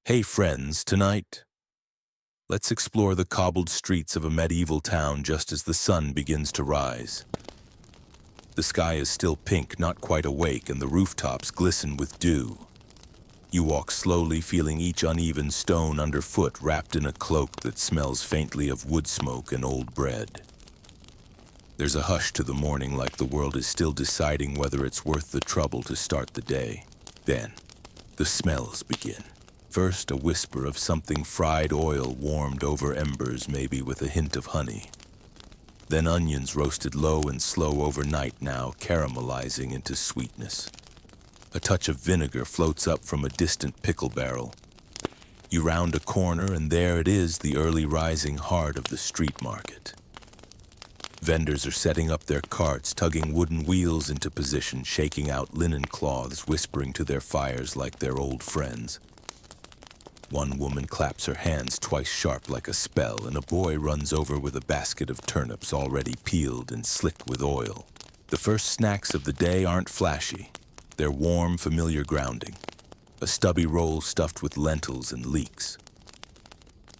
Hey friends, tonight, let's explore the cobbled streets of a medieval town just as the sun begins to rise. The sky is still pink, not quite awake, and the rooftops glisten with dew. You walk slowly, feeling each uneven stone underfoot wrapped in a cloak that smells faintly of wood smoke and old bread. There's a hush to the morning, like the world is still deciding whether it's worth the trouble to start the day. Then, the smells begin. First, a whisper of something fried, oil warmed over embers, maybe with a hint of honey. Then onions roasted low and slow overnight, now caramelizing into sweetness. A touch of vinegar floats up from a distant pickle barrel. You round a corner and there it is, the early rising heart of the street market. Vendors are setting up their carts, tugging wooden wheels into position, shaking out linen cloths, whispering to their fires like they're old friends. One woman claps her hands twice sharp like a spell, and a boy runs over with a basket of turnips already peeled and slicked with oil. The first snacks of the day aren't flashy. They're warm, familiar grounding. A stubby roll stuffed with lentils and leeks.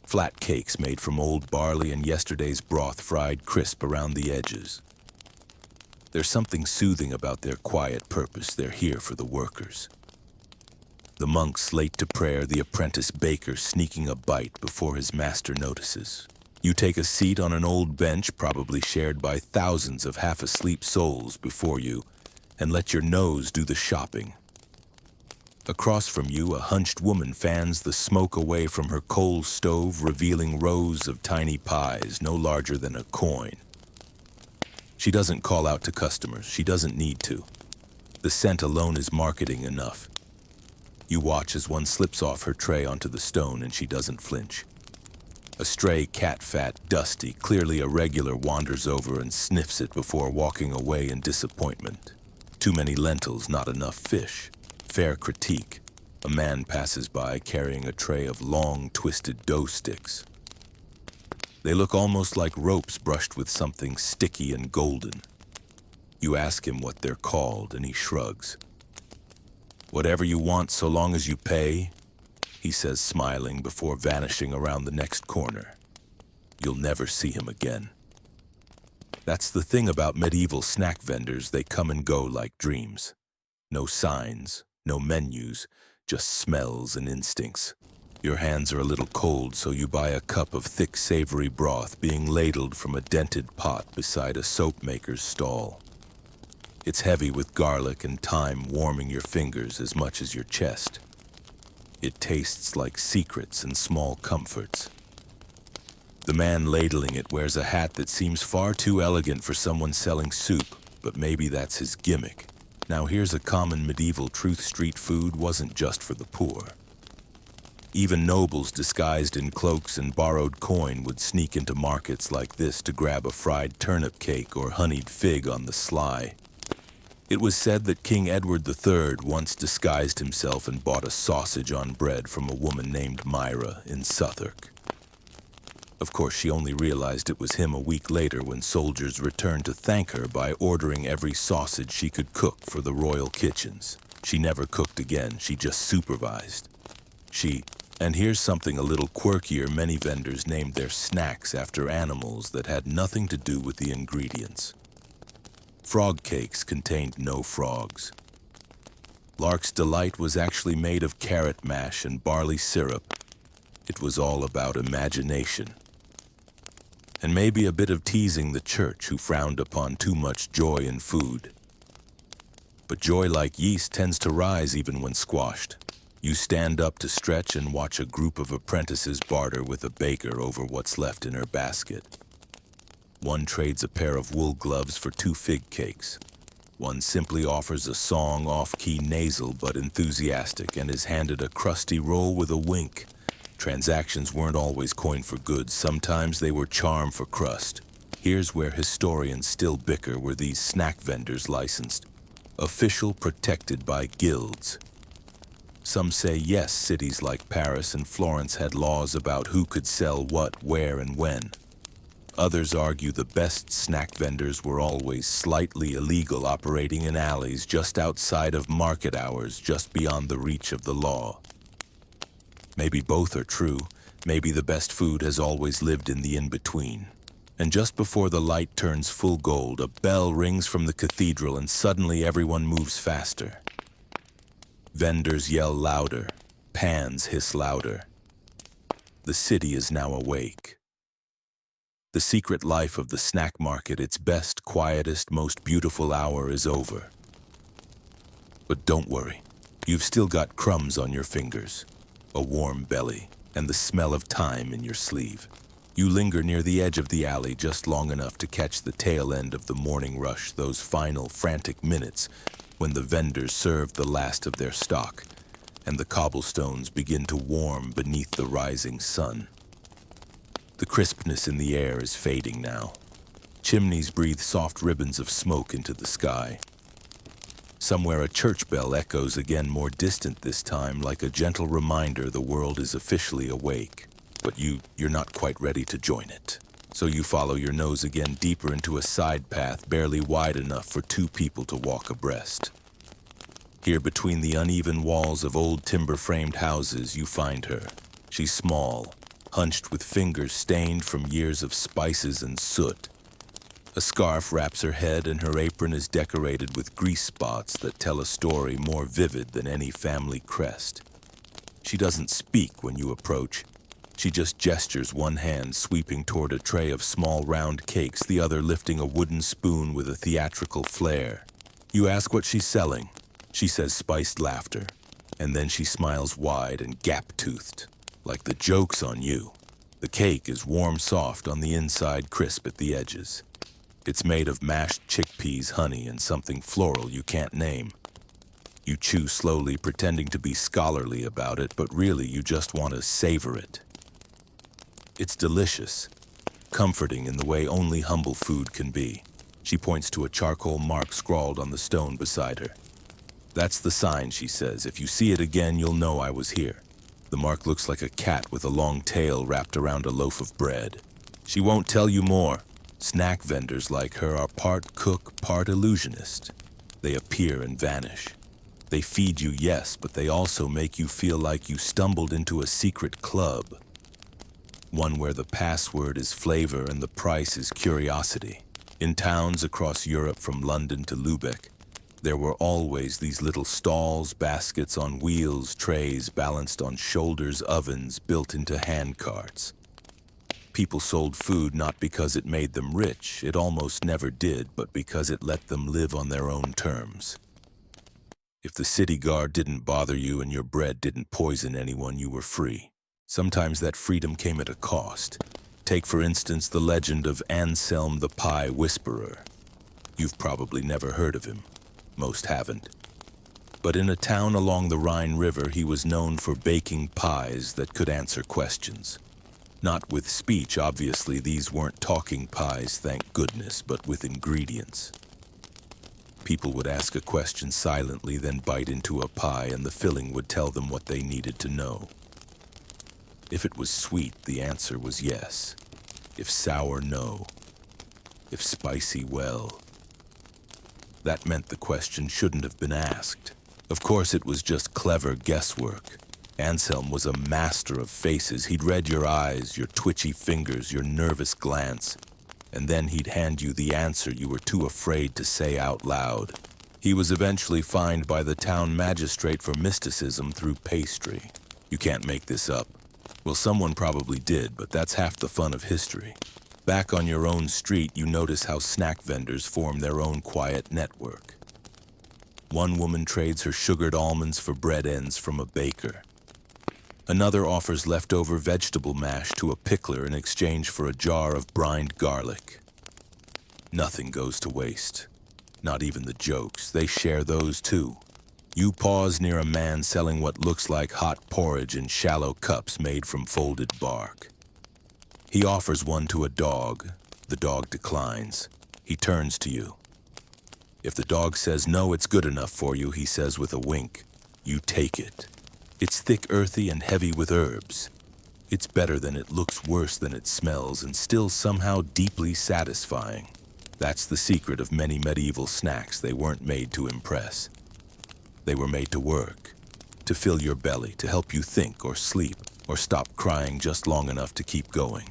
Flat cakes made from old barley and yesterday's broth fried crisp around the edges. There's something soothing about their quiet purpose. They're here for the workers. The monks late to prayer, the apprentice baker sneaking a bite before his master notices. You take a seat on an old bench, probably shared by thousands of half-asleep souls before you, and let your nose do the shopping. Across from you, a hunched woman fans the smoke away from her coal stove, revealing rows of tiny pies no larger than a coin. She doesn't call out to customers. She doesn't need to. The scent alone is marketing enough. You watch as one slips off her tray onto the stone and she doesn't flinch. A stray cat, fat, dusty, clearly irregular, wanders over and sniffs it before walking away in disappointment. Too many lentils, not enough fish. Fair critique. A man passes by carrying a tray of long, twisted dough sticks. They look almost like ropes brushed with something sticky and golden. You ask him what they're called and he shrugs. "Whatever you want so long as you pay," he says, smiling before vanishing around the next corner. You'll never see him again. That's the thing about medieval snack vendors, they come and go like dreams. No signs, no menus, just smells and instincts. Your hands are a little cold, so you buy a cup of thick, savory broth being ladled from a dented pot beside a soap maker's stall. It's heavy with garlic and thyme warming your fingers as much as your chest. It tastes like secrets and small comforts. The man ladling it wears a hat that seems far too elegant for someone selling soup, but maybe that's his gimmick. Now here's a common medieval truth: street food wasn't just for the poor. Even nobles disguised in cloaks and borrowed coin would sneak into markets like this to grab a fried turnip cake or honeyed fig on the sly. It was said that King Edward III once disguised himself and bought a sausage on bread from a woman named Myra in Southwark. Of course, she only realized it was him a week later when soldiers returned to thank her by ordering every sausage she could cook for the royal kitchens. She never cooked again, she just supervised. And here's something a little quirkier: many vendors named their snacks after animals that had nothing to do with the ingredients. Frog cakes contained no frogs. Lark's Delight was actually made of carrot mash and barley syrup. It was all about imagination. And maybe a bit of teasing the church, who frowned upon too much joy in food. But joy, like yeast, tends to rise even when squashed. You stand up to stretch and watch a group of apprentices barter with a baker over what's left in her basket. One trades a pair of wool gloves for 2 fig cakes. One simply offers a song, off-key, nasal but enthusiastic, and is handed a crusty roll with a wink. Transactions weren't always coin for goods. Sometimes they were charm for crust. Here's where historians still bicker: were these snack vendors licensed? Official, protected by guilds? Some say yes, cities like Paris and Florence had laws about who could sell what, where, and when. Others argue the best snack vendors were always slightly illegal, operating in alleys just outside of market hours, just beyond the reach of the law. Maybe both are true. Maybe the best food has always lived in the in-between. And just before the light turns full gold, a bell rings from the cathedral and suddenly everyone moves faster. Vendors yell louder. Pans hiss louder. The city is now awake. The secret life of the snack market, its best, quietest, most beautiful hour is over. But don't worry. You've still got crumbs on your fingers, a warm belly, and the smell of thyme in your sleeve. You linger near the edge of the alley just long enough to catch the tail end of the morning rush, those final frantic minutes when the vendors serve the last of their stock and the cobblestones begin to warm beneath the rising sun. The crispness in the air is fading now. Chimneys breathe soft ribbons of smoke into the sky. Somewhere a church bell echoes again, more distant this time, like a gentle reminder the world is officially awake. But you're not quite ready to join it. So you follow your nose again deeper into a side path barely wide enough for two people to walk abreast. Here between the uneven walls of old timber-framed houses, you find her. She's small, hunched with fingers stained from years of spices and soot. A scarf wraps her head and her apron is decorated with grease spots that tell a story more vivid than any family crest. She doesn't speak when you approach. She just gestures, one hand sweeping toward a tray of small round cakes, the other lifting a wooden spoon with a theatrical flair. You ask what she's selling. She says spiced laughter, and then she smiles wide and gap-toothed, like the joke's on you. The cake is warm soft on the inside, crisp at the edges. It's made of mashed chickpeas, honey, and something floral you can't name. You chew slowly, pretending to be scholarly about it, but really you just want to savor it. It's delicious, comforting in the way only humble food can be. She points to a charcoal mark scrawled on the stone beside her. That's the sign, she says. If you see it again, you'll know I was here. The mark looks like a cat with a long tail wrapped around a loaf of bread. She won't tell you more. Snack vendors like her are part cook, part illusionist. They appear and vanish. They feed you, yes, but they also make you feel like you stumbled into a secret club. One where the password is flavor and the price is curiosity. In towns across Europe, from London to Lübeck, there were always these little stalls, baskets on wheels, trays balanced on shoulders, ovens built into hand carts. People sold food not because it made them rich, it almost never did, but because it let them live on their own terms. If the city guard didn't bother you and your bread didn't poison anyone, you were free. Sometimes that freedom came at a cost. Take, for instance, the legend of Anselm the Pie Whisperer. You've probably never heard of him. Most haven't. But in a town along the Rhine River, he was known for baking pies that could answer questions. Not with speech, obviously. These weren't talking pies, thank goodness, but with ingredients. People would ask a question silently, then bite into a pie, and the filling would tell them what they needed to know. If it was sweet, the answer was yes. If sour, no. If spicy, well. That meant the question shouldn't have been asked. Of course, it was just clever guesswork. Anselm was a master of faces. He'd read your eyes, your twitchy fingers, your nervous glance, and then he'd hand you the answer you were too afraid to say out loud. He was eventually fined by the town magistrate for mysticism through pastry. You can't make this up. Well, someone probably did, but that's half the fun of history. Back on your own street, you notice how snack vendors form their own quiet network. One woman trades her sugared almonds for bread ends from a baker. Another offers leftover vegetable mash to a pickler in exchange for a jar of brined garlic. Nothing goes to waste. Not even the jokes. They share those too. You pause near a man selling what looks like hot porridge in shallow cups made from folded bark. He offers one to a dog. The dog declines. He turns to you. If the dog says no, it's good enough for you, he says with a wink. You take it. It's thick, earthy, and heavy with herbs. It's better than it looks, worse than it smells, and still somehow deeply satisfying. That's the secret of many medieval snacks. They weren't made to impress. They were made to work, to fill your belly, to help you think or sleep. or stopped crying just long enough to keep going.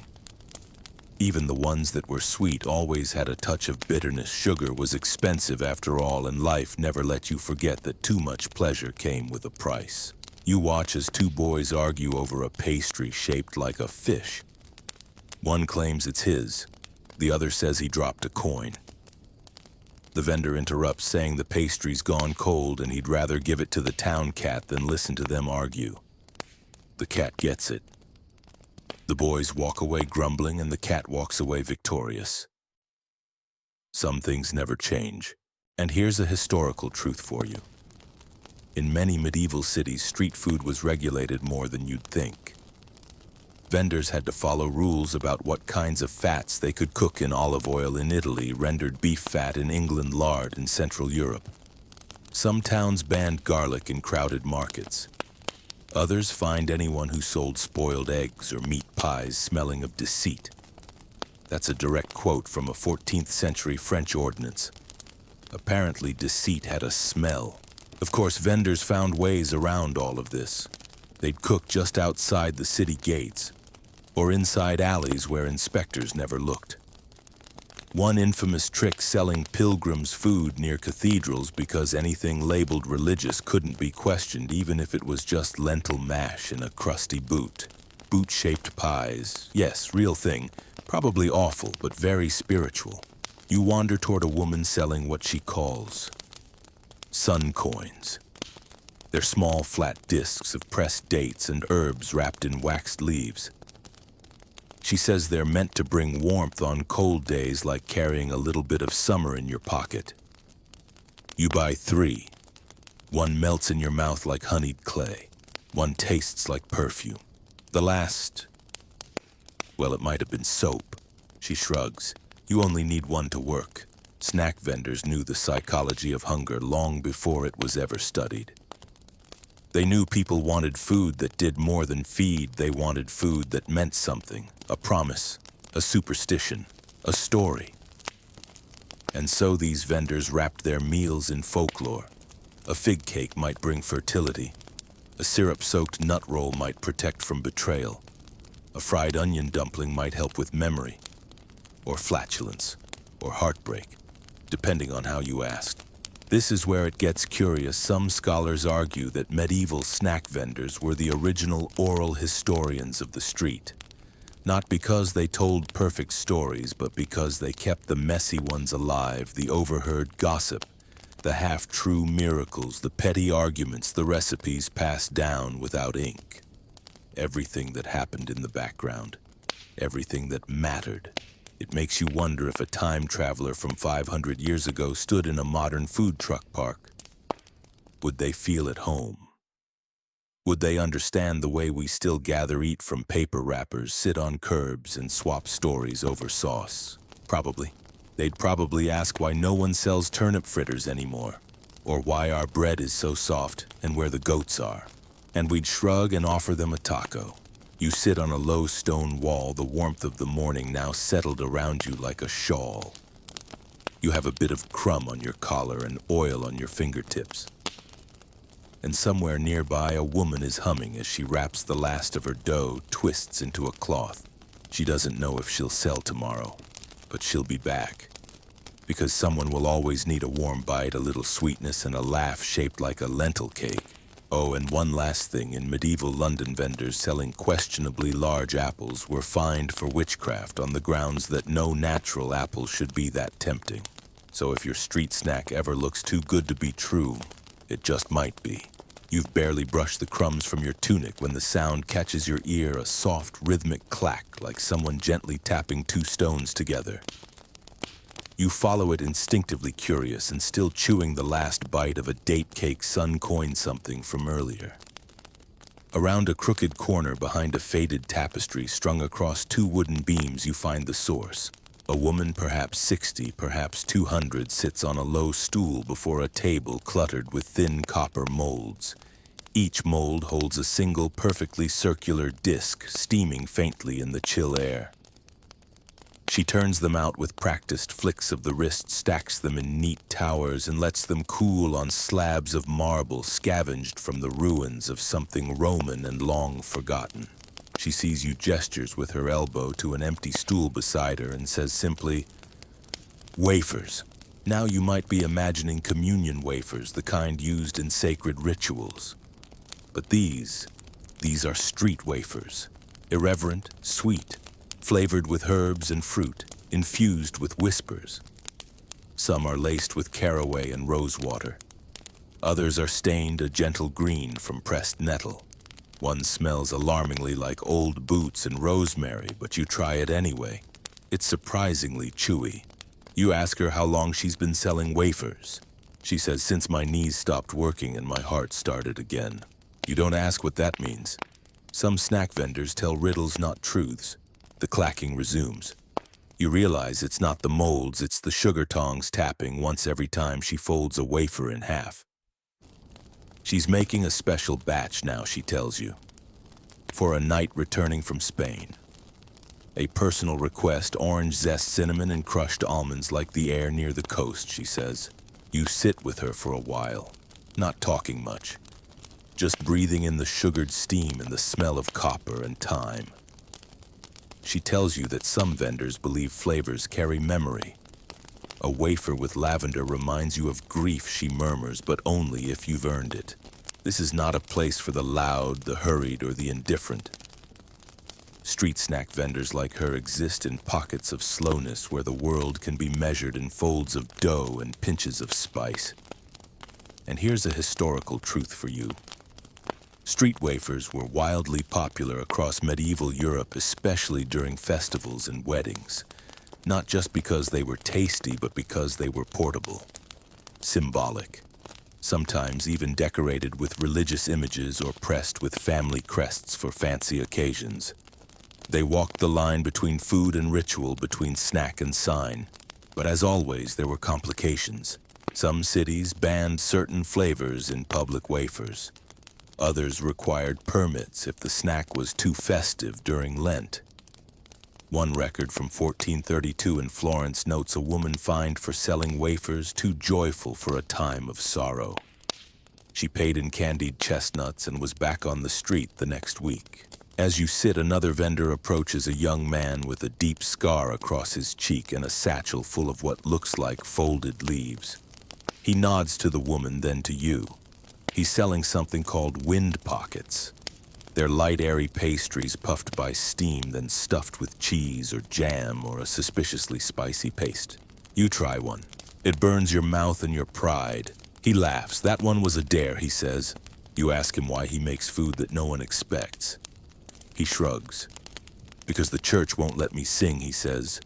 Even the ones that were sweet always had a touch of bitterness. Sugar was expensive after all, and life never let you forget that too much pleasure came with a price. You watch as two boys argue over a pastry shaped like a fish. One claims it's his, the other says he dropped a coin. The vendor interrupts, saying the pastry's gone cold and he'd rather give it to the town cat than listen to them argue. The cat gets it. The boys walk away grumbling, and the cat walks away victorious. Some things never change, and here's a historical truth for you. In many medieval cities, street food was regulated more than you'd think. Vendors had to follow rules about what kinds of fats they could cook in olive oil in Italy, rendered beef fat in England, lard in Central Europe. Some towns banned garlic in crowded markets. Others fined anyone who sold spoiled eggs or meat pies smelling of deceit. That's a direct quote from a 14th century French ordinance. Apparently, deceit had a smell. Of course, vendors found ways around all of this. They'd cook just outside the city gates, or inside alleys where inspectors never looked. One infamous trick, selling pilgrims food near cathedrals because anything labeled religious couldn't be questioned, even if it was just lentil mash in a crusty boot. Boot-shaped pies, yes, real thing, probably awful, but very spiritual. You wander toward a woman selling what she calls sun coins. They're small, flat discs of pressed dates and herbs wrapped in waxed leaves. She says they're meant to bring warmth on cold days, like carrying a little bit of summer in your pocket. You buy 3. One melts in your mouth like honeyed clay. One tastes like perfume. The last, well, it might have been soap. She shrugs. You only need one to work. Snack vendors knew the psychology of hunger long before it was ever studied. They knew people wanted food that did more than feed. They wanted food that meant something, a promise, a superstition, a story. And so these vendors wrapped their meals in folklore. A fig cake might bring fertility. A syrup-soaked nut roll might protect from betrayal. A fried onion dumpling might help with memory, or flatulence, or heartbreak, depending on how you asked. This is where it gets curious. Some scholars argue that medieval snack vendors were the original oral historians of the street. Not because they told perfect stories, but because they kept the messy ones alive, the overheard gossip, the half-true miracles, the petty arguments, the recipes passed down without ink. Everything that happened in the background, everything that mattered. It makes you wonder if a time traveler from 500 years ago stood in a modern food truck park. Would they feel at home? Would they understand the way we still gather, eat from paper wrappers, sit on curbs, and swap stories over sauce? Probably. They'd probably ask why no one sells turnip fritters anymore, or why our bread is so soft and where the goats are. And we'd shrug and offer them a taco. You sit on a low stone wall, the warmth of the morning now settled around you like a shawl. You have a bit of crumb on your collar and oil on your fingertips. And somewhere nearby, a woman is humming as she wraps the last of her dough, twists into a cloth. She doesn't know if she'll sell tomorrow, but she'll be back. Because someone will always need a warm bite, a little sweetness, and a laugh shaped like a lentil cake. Oh, and one last thing, in medieval London, vendors selling questionably large apples were fined for witchcraft on the grounds that no natural apple should be that tempting. So if your street snack ever looks too good to be true, it just might be. You've barely brushed the crumbs from your tunic when the sound catches your ear, a soft, rhythmic clack like someone gently tapping 2 stones together. You follow it, instinctively curious and still chewing the last bite of a date cake sun coin something from earlier. Around a crooked corner behind a faded tapestry strung across 2 wooden beams, you find the source. A woman, perhaps 60, perhaps 200, sits on a low stool before a table cluttered with thin copper molds. Each mold holds a single perfectly circular disc steaming faintly in the chill air. She turns them out with practiced flicks of the wrist, stacks them in neat towers, and lets them cool on slabs of marble scavenged from the ruins of something Roman and long forgotten. She sees you gestures with her elbow to an empty stool beside her and says simply, "Wafers." Now you might be imagining communion wafers, the kind used in sacred rituals. But these are street wafers. Irreverent, sweet, flavored with herbs and fruit, infused with whispers. Some are laced with caraway and rosewater. Others are stained a gentle green from pressed nettle. One smells alarmingly like old boots and rosemary, but you try it anyway. It's surprisingly chewy. You ask her how long she's been selling wafers. She says, "Since my knees stopped working and my heart started again." You don't ask what that means. Some snack vendors tell riddles, not truths. The clacking resumes. You realize it's not the molds, it's the sugar tongs tapping once every time she folds a wafer in half. She's making a special batch now, she tells you, for a knight returning from Spain. A personal request, orange zest, cinnamon, and crushed almonds like the air near the coast, she says. You sit with her for a while, not talking much, just breathing in the sugared steam and the smell of copper and thyme. She tells you that some vendors believe flavors carry memory. A wafer with lavender reminds you of grief, she murmurs, but only if you've earned it. This is not a place for the loud, the hurried, or the indifferent. Street snack vendors like her exist in pockets of slowness where the world can be measured in folds of dough and pinches of spice. And here's a historical truth for you. Street wafers were wildly popular across medieval Europe, especially during festivals and weddings. Not just because they were tasty, but because they were portable, symbolic, sometimes even decorated with religious images or pressed with family crests for fancy occasions. They walked the line between food and ritual, between snack and sign. But as always, there were complications. Some cities banned certain flavors in public wafers. Others required permits if the snack was too festive during Lent. One record from 1432 in Florence notes a woman fined for selling wafers too joyful for a time of sorrow. She paid in candied chestnuts and was back on the street the next week. As you sit, another vendor approaches, a young man with a deep scar across his cheek and a satchel full of what looks like folded leaves. He nods to the woman, then to you. He's selling something called wind pockets. They're light, airy pastries puffed by steam, then stuffed with cheese or jam or a suspiciously spicy paste. You try one. It burns your mouth and your pride. He laughs. That one was a dare, he says. You ask him why he makes food that no one expects. He shrugs. Because the church won't let me sing, he says.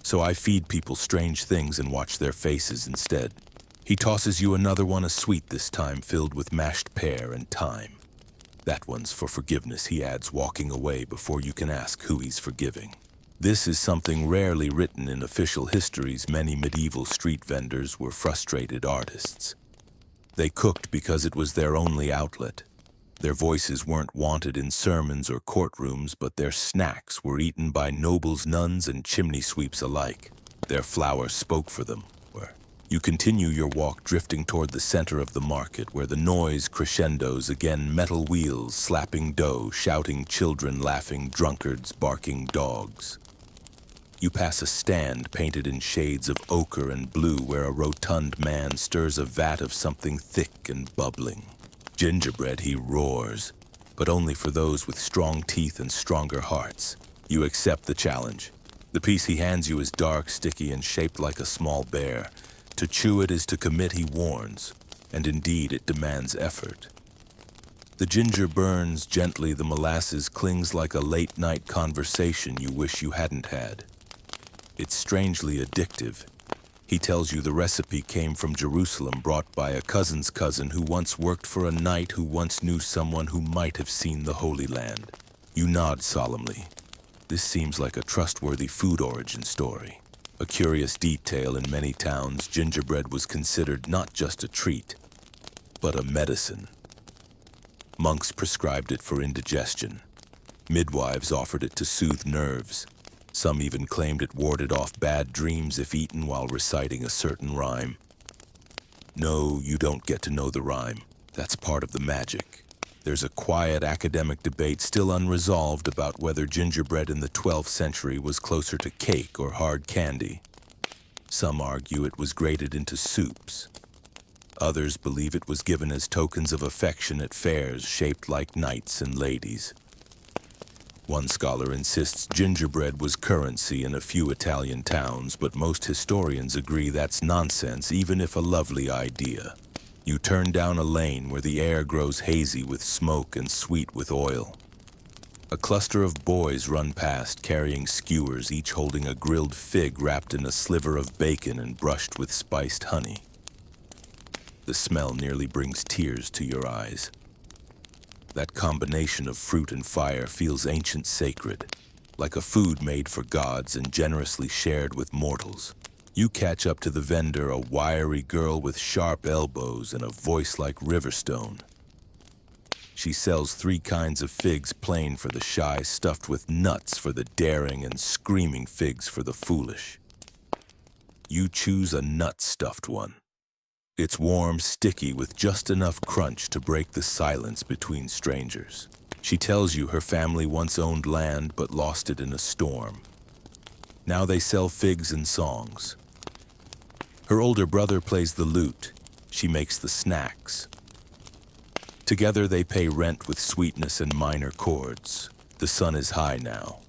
So I feed people strange things and watch their faces instead. He tosses you another one, a sweet this time, filled with mashed pear and thyme. That one's for forgiveness, he adds, walking away before you can ask who he's forgiving. This is something rarely written in official histories. Many medieval street vendors were frustrated artists. They cooked because it was their only outlet. Their voices weren't wanted in sermons or courtrooms, but their snacks were eaten by nobles, nuns, and chimney sweeps alike. Their flour spoke for them. You continue your walk, drifting toward the center of the market, where the noise crescendos again, metal wheels, slapping dough, shouting children, laughing drunkards, barking dogs. You pass a stand painted in shades of ochre and blue, where a rotund man stirs a vat of something thick and bubbling. Gingerbread, he roars, but only for those with strong teeth and stronger hearts. You accept the challenge. The piece he hands you is dark, sticky, and shaped like a small bear. To chew it is to commit, he warns, and indeed it demands effort. The ginger burns gently, the molasses clings like a late-night conversation you wish you hadn't had. It's strangely addictive. He tells you the recipe came from Jerusalem, brought by a cousin's cousin who once worked for a knight who once knew someone who might have seen the Holy Land. You nod solemnly. This seems like a trustworthy food origin story. A curious detail: in many towns, gingerbread was considered not just a treat, but a medicine. Monks prescribed it for indigestion. Midwives offered it to soothe nerves. Some even claimed it warded off bad dreams if eaten while reciting a certain rhyme. No, you don't get to know the rhyme. That's part of the magic. There's a quiet academic debate still unresolved about whether gingerbread in the 12th century was closer to cake or hard candy. Some argue it was grated into soups. Others believe it was given as tokens of affection at fairs shaped like knights and ladies. One scholar insists gingerbread was currency in a few Italian towns, but most historians agree that's nonsense, even if a lovely idea. You turn down a lane where the air grows hazy with smoke and sweet with oil. A cluster of boys run past carrying skewers, each holding a grilled fig wrapped in a sliver of bacon and brushed with spiced honey. The smell nearly brings tears to your eyes. That combination of fruit and fire feels ancient sacred, like a food made for gods and generously shared with mortals. You catch up to the vendor, a wiry girl with sharp elbows and a voice like Riverstone. She sells 3 kinds of figs, plain for the shy, stuffed with nuts for the daring, and screaming figs for the foolish. You choose a nut-stuffed one. It's warm, sticky, with just enough crunch to break the silence between strangers. She tells you her family once owned land but lost it in a storm. Now they sell figs and songs. Her older brother plays the lute. She makes the snacks. Together they pay rent with sweetness and minor chords. The sun is high now.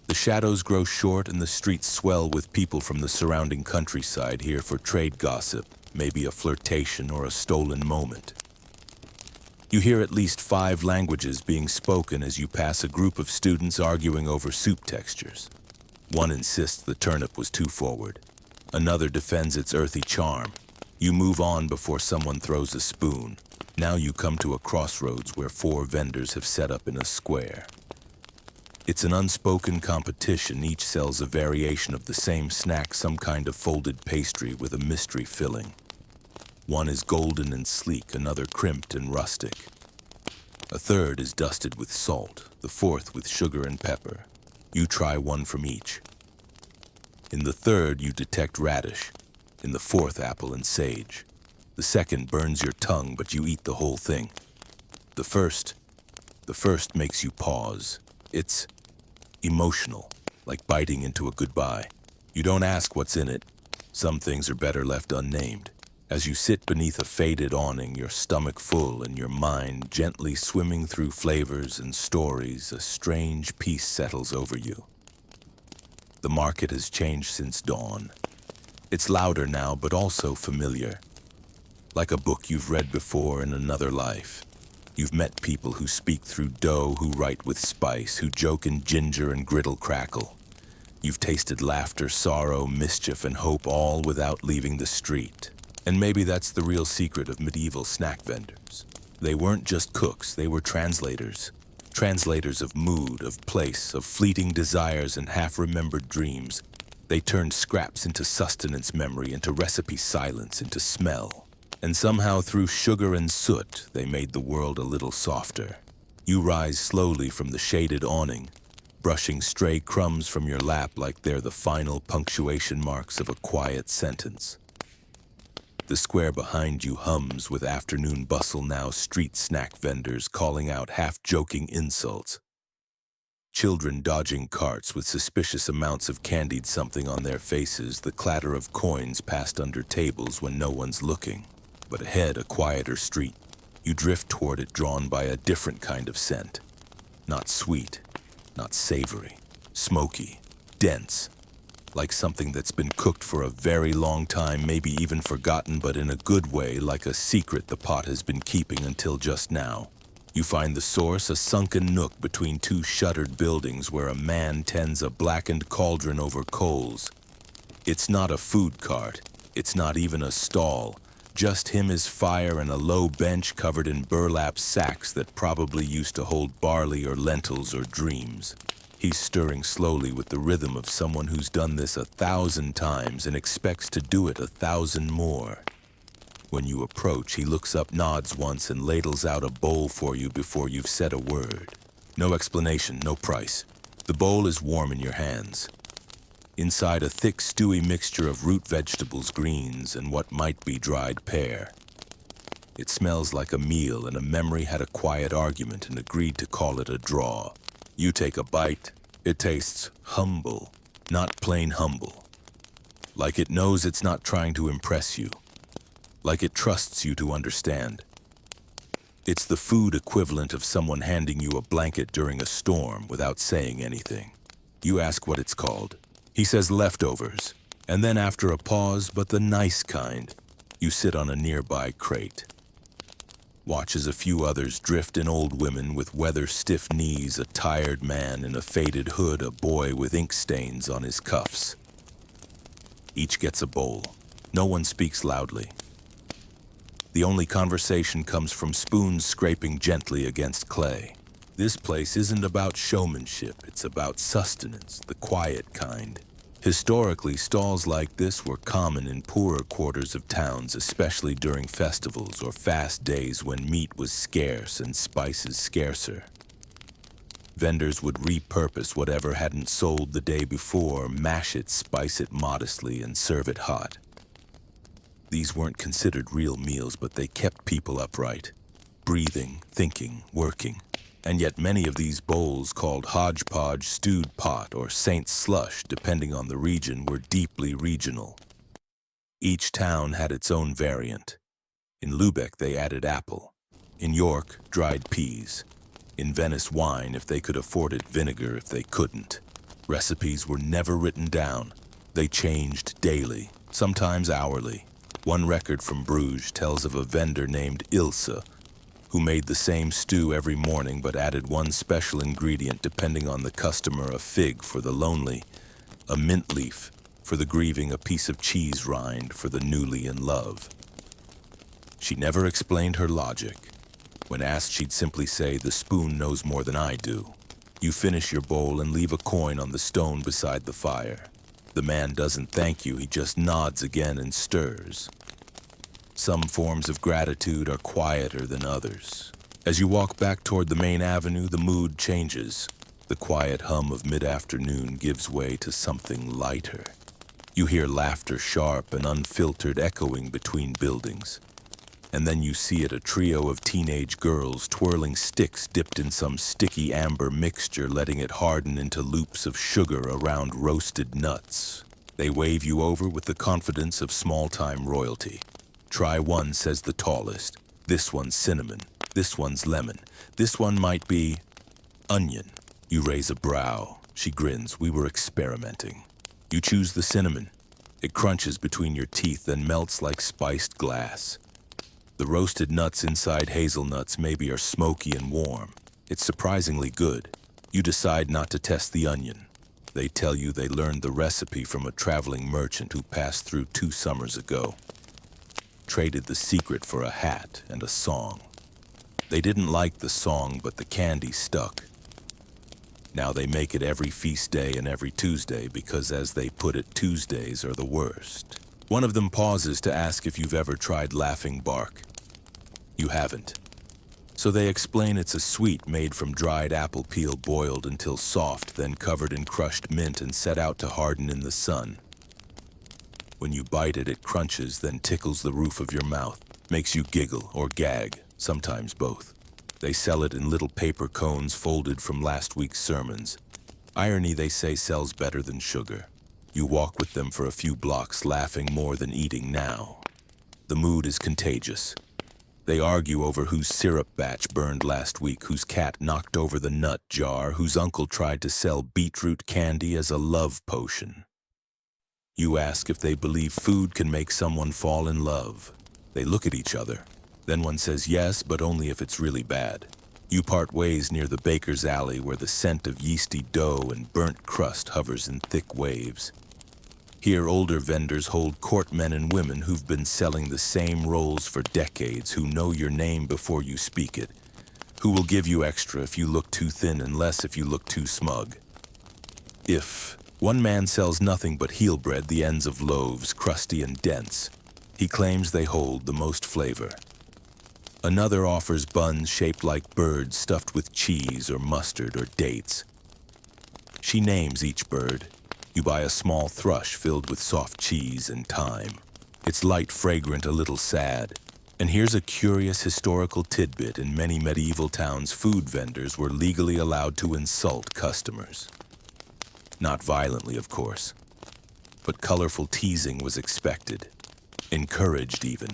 The shadows grow short and the streets swell with people from the surrounding countryside here for trade gossip, maybe a flirtation or a stolen moment. You hear at least 5 languages being spoken as you pass a group of students arguing over soup textures. One insists the turnip was too forward. Another defends its earthy charm. You move on before someone throws a spoon. Now you come to a crossroads where 4 vendors have set up in a square. It's an unspoken competition. Each sells a variation of the same snack, some kind of folded pastry with a mystery filling. One is golden and sleek, another crimped and rustic. A third is dusted with salt, the fourth with sugar and pepper. You try one from each. In the third, you detect radish. In the fourth, apple and sage. The second burns your tongue, but you eat the whole thing. The first makes you pause. It's emotional, like biting into a goodbye. You don't ask what's in it. Some things are better left unnamed. As you sit beneath a faded awning, your stomach full and your mind gently swimming through flavors and stories, a strange peace settles over you. The market has changed since dawn. It's louder now, but also familiar. Like a book you've read before in another life. You've met people who speak through dough, who write with spice, who joke in ginger and griddle crackle. You've tasted laughter, sorrow, mischief, and hope, all without leaving the street. And maybe that's the real secret of medieval snack vendors. They weren't just cooks, they were translators. Translators of mood, of place, of fleeting desires and half-remembered dreams. They turned scraps into sustenance memory, into recipe silence, into smell. And somehow through sugar and soot, they made the world a little softer. You rise slowly from the shaded awning, brushing stray crumbs from your lap like they're the final punctuation marks of a quiet sentence. The square behind you hums with afternoon bustle now, street snack vendors calling out half-joking insults. Children dodging carts with suspicious amounts of candied something on their faces, the clatter of coins passed under tables when no one's looking. But ahead, a quieter street. You drift toward it, drawn by a different kind of scent. Not sweet, not savory, smoky, dense. Like something that's been cooked for a very long time, maybe even forgotten, but in a good way, like a secret the pot has been keeping until just now. You find the source, a sunken nook between 2 shuttered buildings where a man tends a blackened cauldron over coals. It's not a food cart. It's not even a stall. Just him, his fire, and a low bench covered in burlap sacks that probably used to hold barley or lentils or dreams. He's stirring slowly with the rhythm of someone who's done this 1,000 times and expects to do it 1,000 more. When you approach, he looks up, nods once, and ladles out a bowl for you before you've said a word. No explanation, no price. The bowl is warm in your hands. Inside, a thick, stewy mixture of root vegetables, greens, and what might be dried pear. It smells like a meal, and a memory had a quiet argument and agreed to call it a draw. You take a bite. It tastes humble, not plain humble. Like it knows it's not trying to impress you. Like it trusts you to understand. It's the food equivalent of someone handing you a blanket during a storm without saying anything. You ask what it's called. He says leftovers. And then after a pause, but the nice kind, you sit on a nearby crate. Watch as a few others drift in, old women with weather-stiff knees, a tired man in a faded hood, a boy with ink stains on his cuffs. Each gets a bowl. No one speaks loudly. The only conversation comes from spoons scraping gently against clay. This place isn't about showmanship, it's about sustenance, the quiet kind. Historically, stalls like this were common in poorer quarters of towns, especially during festivals or fast days when meat was scarce and spices scarcer. Vendors would repurpose whatever hadn't sold the day before, mash it, spice it modestly, and serve it hot. These weren't considered real meals, but they kept people upright, breathing, thinking, working. And yet many of these bowls, called hodgepodge, stewed pot, or saint's slush, depending on the region, were deeply regional. Each town had its own variant. In Lübeck, they added apple. In York, dried peas. In Venice, wine if they could afford it, vinegar if they couldn't. Recipes were never written down. They changed daily, sometimes hourly. One record from Bruges tells of a vendor named Ilse, who made the same stew every morning but added one special ingredient depending on the customer: a fig for the lonely, a mint leaf for the grieving, a piece of cheese rind for the newly in love. She never explained her logic. When asked, she'd simply say, "The spoon knows more than I do." You finish your bowl and leave a coin on the stone beside the fire. The man doesn't thank you, he just nods again and stirs. Some forms of gratitude are quieter than others. As you walk back toward the main avenue, the mood changes. The quiet hum of mid-afternoon gives way to something lighter. You hear laughter, sharp and unfiltered, echoing between buildings. And then you see it, a trio of teenage girls twirling sticks dipped in some sticky amber mixture, letting it harden into loops of sugar around roasted nuts. They wave you over with the confidence of small-time royalty. "Try one," says the tallest. "This one's cinnamon. This one's lemon. This one might be onion." You raise a brow. She grins. "We were experimenting." You choose the cinnamon. It crunches between your teeth, then melts like spiced glass. The roasted nuts inside hazelnuts maybe are smoky and warm. It's surprisingly good. You decide not to test the onion. They tell you they learned the recipe from a traveling merchant who passed through 2 summers ago. Traded the secret for a hat and a song. They didn't like the song, but the candy stuck. Now they make it every feast day and every Tuesday because, as they put it, Tuesdays are the worst. One of them pauses to ask if you've ever tried laughing bark. You haven't. So they explain it's a sweet made from dried apple peel, boiled until soft, then covered in crushed mint and set out to harden in the sun. When you bite it, it crunches, then tickles the roof of your mouth, makes you giggle or gag, sometimes both. They sell it in little paper cones folded from last week's sermons. Irony, they say, sells better than sugar. You walk with them for a few blocks, laughing more than eating now. The mood is contagious. They argue over whose syrup batch burned last week, whose cat knocked over the nut jar, whose uncle tried to sell beetroot candy as a love potion. You ask if they believe food can make someone fall in love. They look at each other. Then one says yes, but only if it's really bad. You part ways near the baker's alley, where the scent of yeasty dough and burnt crust hovers in thick waves. Here, older vendors hold court, men and women who've been selling the same rolls for decades, who know your name before you speak it, who will give you extra if you look too thin and less if you look too smug. One man sells nothing but heel bread, the ends of loaves, crusty and dense. He claims they hold the most flavor. Another offers buns shaped like birds, stuffed with cheese or mustard or dates. She names each bird. You buy a small thrush filled with soft cheese and thyme. It's light, fragrant, a little sad. And here's a curious historical tidbit. In many medieval towns, food vendors were legally allowed to insult customers. Not violently, of course, but colorful teasing was expected, encouraged even.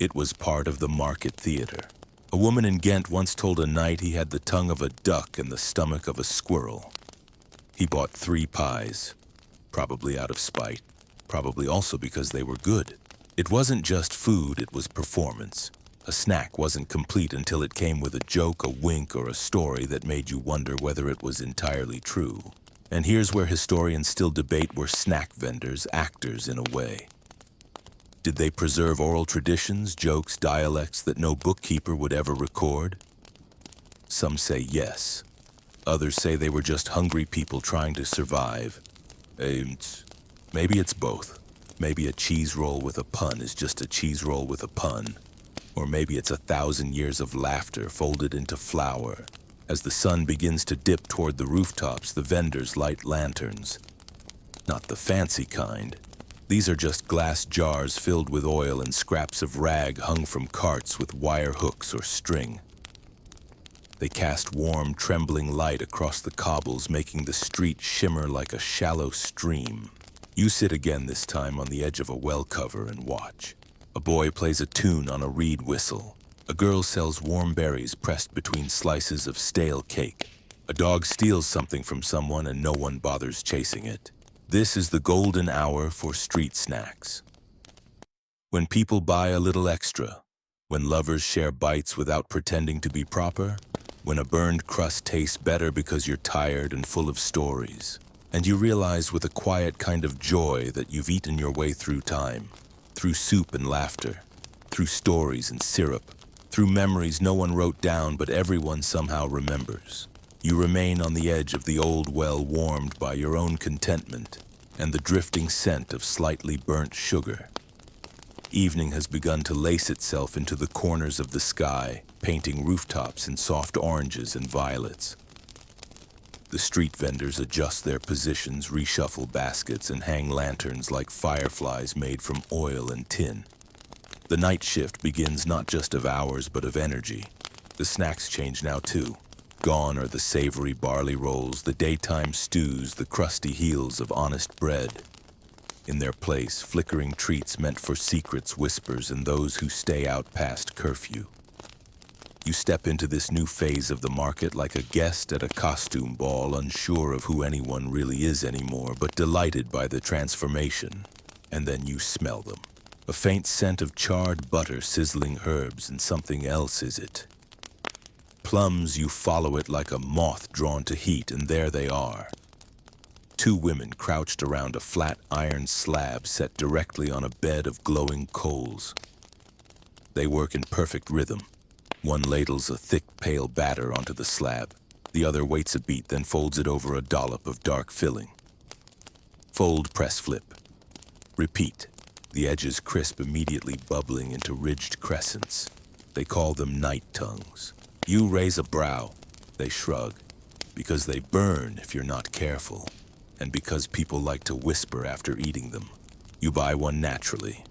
It was part of the market theater. A woman in Ghent once told a knight he had the tongue of a duck and the stomach of a squirrel. He bought 3 pies, probably out of spite, probably also because they were good. It wasn't just food, it was performance. A snack wasn't complete until it came with a joke, a wink, or a story that made you wonder whether it was entirely true. And here's where historians still debate: were snack vendors actors in a way? Did they preserve oral traditions, jokes, dialects that no bookkeeper would ever record? Some say yes. Others say they were just hungry people trying to survive. Maybe it's both. Maybe a cheese roll with a pun is just a cheese roll with a pun. Or maybe it's 1,000 years of laughter folded into flour. As the sun begins to dip toward the rooftops, the vendors light lanterns. Not the fancy kind. These are just glass jars filled with oil and scraps of rag hung from carts with wire hooks or string. They cast warm, trembling light across the cobbles, making the street shimmer like a shallow stream. You sit again, this time on the edge of a well cover, and watch. A boy plays a tune on a reed whistle. A girl sells warm berries pressed between slices of stale cake. A dog steals something from someone and no one bothers chasing it. This is the golden hour for street snacks. When people buy a little extra, when lovers share bites without pretending to be proper, when a burned crust tastes better because you're tired and full of stories, and you realize with a quiet kind of joy that you've eaten your way through time, through soup and laughter, through stories and syrup, through memories no one wrote down but everyone somehow remembers. You remain on the edge of the old well, warmed by your own contentment and the drifting scent of slightly burnt sugar. Evening has begun to lace itself into the corners of the sky, painting rooftops in soft oranges and violets. The street vendors adjust their positions, reshuffle baskets, and hang lanterns like fireflies made from oil and tin. The night shift begins not just of hours, but of energy. The snacks change now, too. Gone are the savory barley rolls, the daytime stews, the crusty heels of honest bread. In their place, flickering treats meant for secrets, whispers, and those who stay out past curfew. You step into this new phase of the market like a guest at a costume ball, unsure of who anyone really is anymore, but delighted by the transformation. And then you smell them. A faint scent of charred butter, sizzling herbs, and something else is it. Plums, you follow it like a moth drawn to heat, and there they are. 2 women crouched around a flat iron slab set directly on a bed of glowing coals. They work in perfect rhythm. One ladles a thick, pale batter onto the slab. The other waits a beat, then folds it over a dollop of dark filling. Fold, press, flip. Repeat. The edges crisp, immediately bubbling into ridged crescents. They call them night tongues. You raise a brow. They shrug. Because they burn if you're not careful. And because people like to whisper after eating them. You buy one naturally.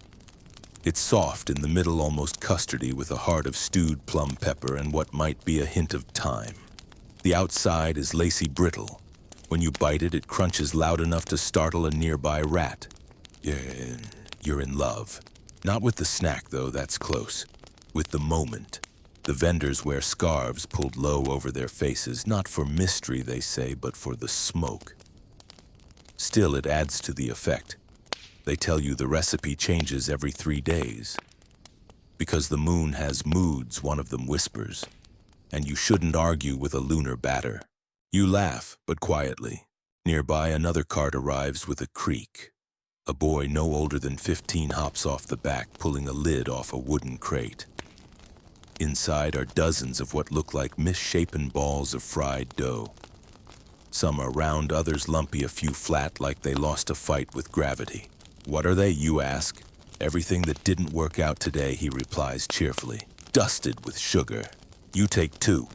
It's soft in the middle, almost custardy, with a heart of stewed plum pepper and what might be a hint of thyme. The outside is lacy brittle. When you bite it, it crunches loud enough to startle a nearby rat. You're in love. Not with the snack, though, that's close. With the moment. The vendors wear scarves pulled low over their faces, not for mystery, they say, but for the smoke. Still, it adds to the effect. They tell you the recipe changes every 3 days. Because the moon has moods, one of them whispers. And you shouldn't argue with a lunar batter. You laugh, but quietly. Nearby, another cart arrives with a creak. A boy no older than 15 hops off the back, pulling a lid off a wooden crate. Inside are dozens of what look like misshapen balls of fried dough. Some are round, others lumpy, a few flat, like they lost a fight with gravity. What are they, you ask? Everything that didn't work out today, he replies cheerfully. Dusted with sugar. You take 2.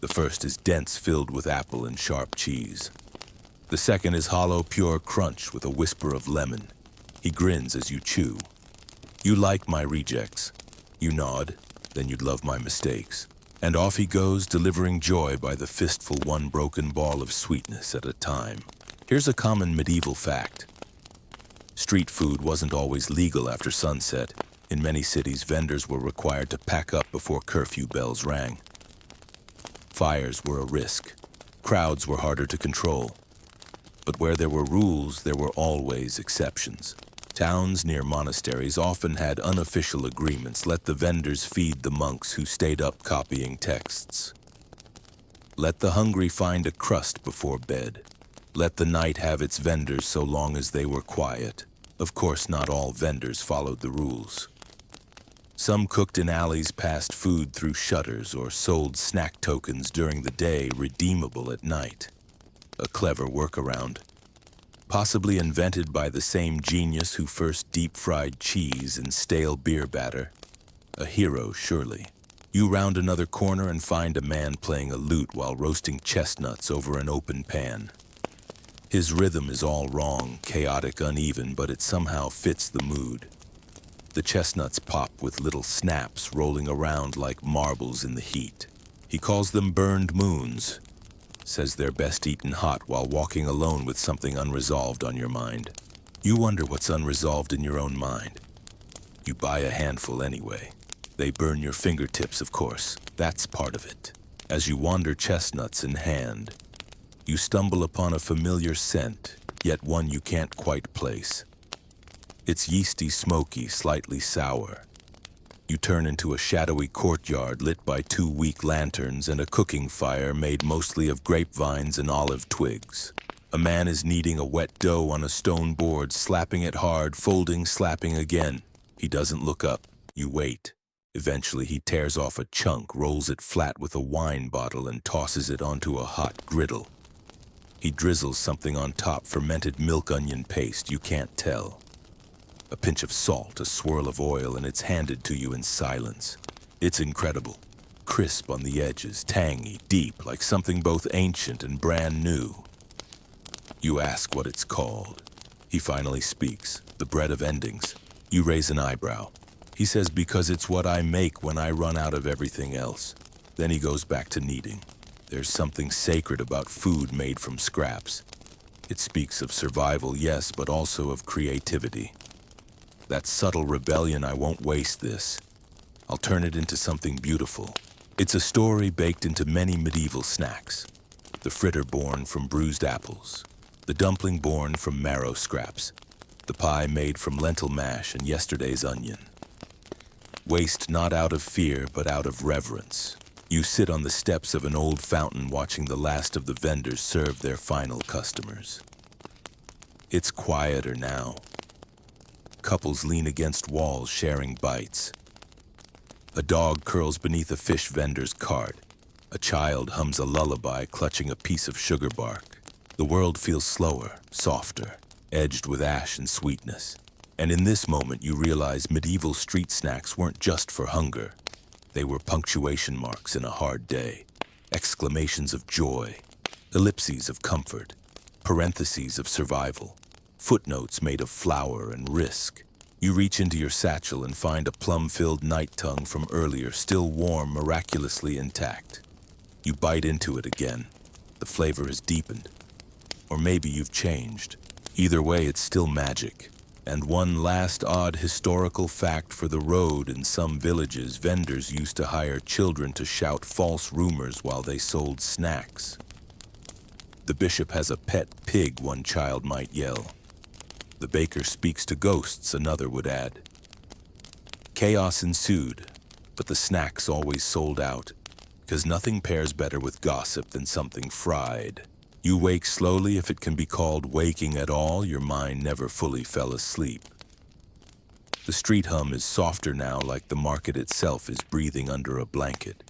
The first is dense, filled with apple and sharp cheese. The second is hollow, pure crunch with a whisper of lemon. He grins as you chew. You like my rejects. You nod, then you'd love my mistakes. And off he goes, delivering joy by the fistful, one broken ball of sweetness at a time. Here's a common medieval fact. Street food wasn't always legal after sunset. In many cities, vendors were required to pack up before curfew bells rang. Fires were a risk. Crowds were harder to control. But where there were rules, there were always exceptions. Towns near monasteries often had unofficial agreements. Let the vendors feed the monks who stayed up copying texts. Let the hungry find a crust before bed. Let the night have its vendors so long as they were quiet. Of course, not all vendors followed the rules. Some cooked in alleys, passed food through shutters, or sold snack tokens during the day, redeemable at night. A clever workaround. Possibly invented by the same genius who first deep-fried cheese in stale beer batter. A hero, surely. You round another corner and find a man playing a lute while roasting chestnuts over an open pan. His rhythm is all wrong, chaotic, uneven, but it somehow fits the mood. The chestnuts pop with little snaps rolling around like marbles in the heat. He calls them burned moons. Says they're best eaten hot while walking alone with something unresolved on your mind. You wonder what's unresolved in your own mind. You buy a handful anyway. They burn your fingertips, of course. That's part of it. As you wander chestnuts in hand, you stumble upon a familiar scent, yet one you can't quite place. It's yeasty, smoky, slightly sour. You turn into a shadowy courtyard lit by 2 weak lanterns and a cooking fire made mostly of grapevines and olive twigs. A man is kneading a wet dough on a stone board, slapping it hard, folding, slapping again. He doesn't look up. You wait. Eventually he tears off a chunk, rolls it flat with a wine bottle and tosses it onto a hot griddle. He drizzles something on top, fermented milk onion paste, you can't tell. A pinch of salt, a swirl of oil, and it's handed to you in silence. It's incredible. Crisp on the edges, tangy, deep, like something both ancient and brand new. You ask what it's called. He finally speaks, the bread of endings. You raise an eyebrow. He says, because it's what I make when I run out of everything else. Then he goes back to kneading. There's something sacred about food made from scraps. It speaks of survival, yes, but also of creativity. That subtle rebellion, I won't waste this. I'll turn it into something beautiful. It's a story baked into many medieval snacks. The fritter born from bruised apples. The dumpling born from marrow scraps. The pie made from lentil mash and yesterday's onion. Waste not out of fear, but out of reverence. You sit on the steps of an old fountain watching the last of the vendors serve their final customers. It's quieter now. Couples lean against walls sharing bites. A dog curls beneath a fish vendor's cart. A child hums a lullaby clutching a piece of sugar bark. The world feels slower, softer, edged with ash and sweetness. And in this moment you realize medieval street snacks weren't just for hunger. They were punctuation marks in a hard day, exclamations of joy, ellipses of comfort, parentheses of survival, footnotes made of flour and risk. You reach into your satchel and find a plum-filled night tongue from earlier, still warm, miraculously intact. You bite into it again. The flavor has deepened. Or maybe you've changed. Either way, it's still magic. And one last odd historical fact for the road: in some villages, vendors used to hire children to shout false rumors while they sold snacks. The bishop has a pet pig, one child might yell. The baker speaks to ghosts, another would add. Chaos ensued, but the snacks always sold out, because nothing pairs better with gossip than something fried. You wake slowly, if it can be called waking at all. Your mind never fully fell asleep. The street hum is softer now, like the market itself is breathing under a blanket.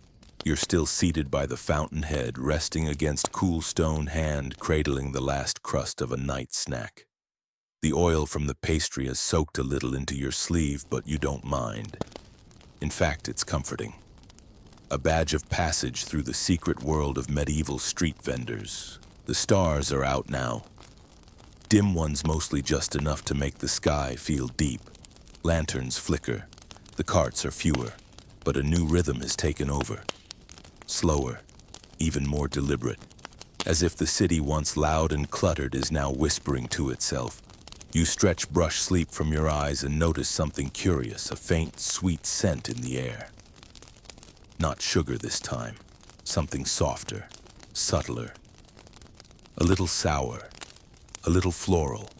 You're still seated by the fountainhead, resting against cool stone hand, cradling the last crust of a night snack. The oil from the pastry has soaked a little into your sleeve, but you don't mind. In fact, it's comforting. A badge of passage through the secret world of medieval street vendors. The stars are out now. Dim ones, mostly just enough to make the sky feel deep. Lanterns flicker. The carts are fewer, but a new rhythm has taken over. Slower, even more deliberate. As if the city once loud and cluttered is now whispering to itself. You stretch brush sleep from your eyes and notice something curious, a faint, sweet scent in the air. Not sugar this time, something softer, subtler. A little sour, a little floral.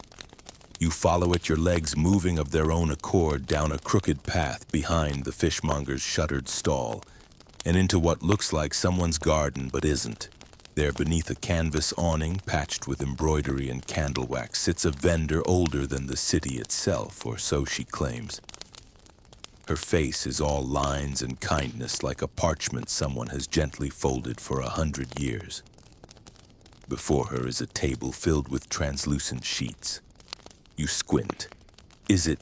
You follow it, your legs moving of their own accord down a crooked path behind the fishmonger's shuttered stall and into what looks like someone's garden but isn't. There, beneath a canvas awning patched with embroidery and candle wax, sits a vendor older than the city itself, or so she claims. Her face is all lines and kindness, like a parchment someone has gently folded for 100 years. Before her is a table filled with translucent sheets. You squint. Is it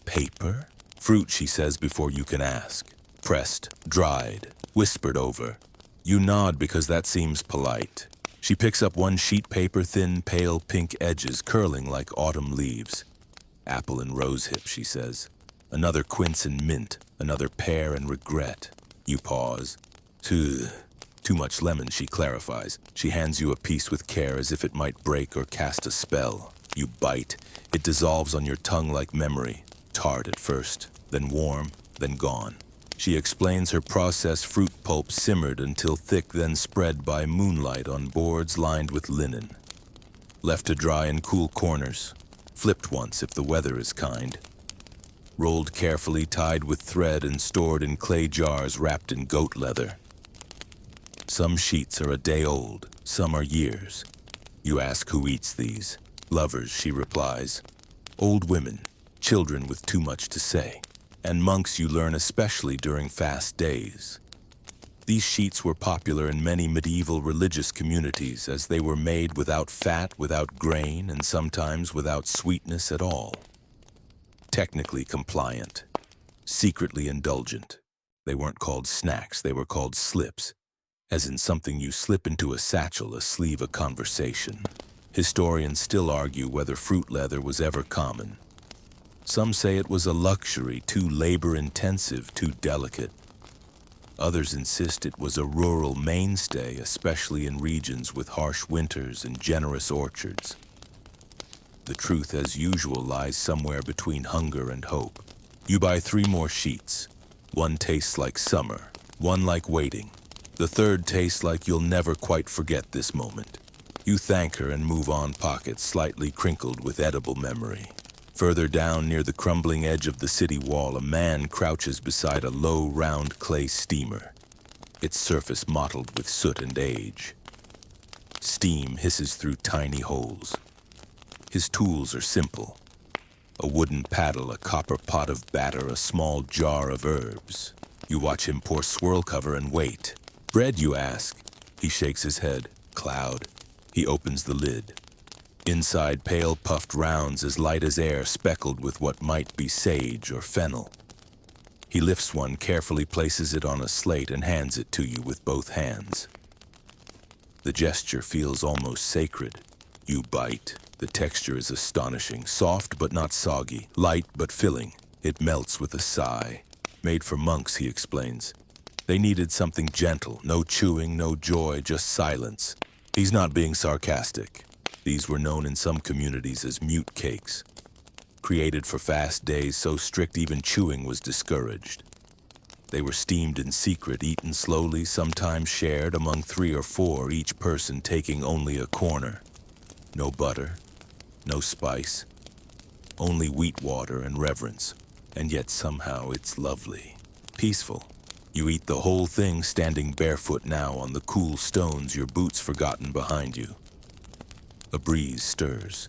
paper? Fruit, she says before you can ask. Pressed, dried, whispered over. You nod because that seems polite. She picks up one sheet paper, thin, pale pink edges curling like autumn leaves. Apple and rosehip, she says. Another quince and mint, another pear and regret. You pause. Too much lemon, she clarifies. She hands you a piece with care as if it might break or cast a spell. You bite. It dissolves on your tongue like memory. Tart at first, then warm, then gone. She explains her processed fruit pulp simmered until thick, then spread by moonlight on boards lined with linen. Left to dry in cool corners. Flipped once if the weather is kind. Rolled carefully, tied with thread, and stored in clay jars wrapped in goat leather. Some sheets are a day old, some are years. You ask who eats these. Lovers, she replies. Old women, children with too much to say. And monks, you learn, especially during fast days. These sheets were popular in many medieval religious communities as they were made without fat, without grain, and sometimes without sweetness at all. Technically compliant, secretly indulgent. They weren't called snacks, they were called slips, as in something you slip into a satchel, a sleeve, a conversation. Historians still argue whether fruit leather was ever common. Some say it was a luxury, too labor-intensive, too delicate. Others insist it was a rural mainstay, especially in regions with harsh winters and generous orchards. The truth, as usual, lies somewhere between hunger and hope. You buy 3 more sheets. One tastes like summer, one like waiting. The third tastes like you'll never quite forget this moment. You thank her and move on, pockets slightly crinkled with edible memory. Further down, near the crumbling edge of the city wall, a man crouches beside a low, round clay steamer, its surface mottled with soot and age. Steam hisses through tiny holes. His tools are simple. A wooden paddle, a copper pot of batter, a small jar of herbs. You watch him pour swirl cover and wait. Bread, you ask. He shakes his head. Cloud. He opens the lid. Inside, pale puffed rounds as light as air, speckled with what might be sage or fennel. He lifts one, carefully places it on a slate, and hands it to you with both hands. The gesture feels almost sacred. You bite. The texture is astonishing, soft but not soggy, light but filling. It melts with a sigh. Made for monks, he explains. They needed something gentle, no chewing, no joy, just silence. He's not being sarcastic. These were known in some communities as mute cakes. Created for fast days so strict even chewing was discouraged. They were steamed in secret, eaten slowly, sometimes shared among 3 or 4, each person taking only a corner. No butter, no spice, only wheat water and reverence. And yet somehow it's lovely, peaceful. You eat the whole thing standing barefoot now on the cool stones, your boots forgotten behind you. A breeze stirs.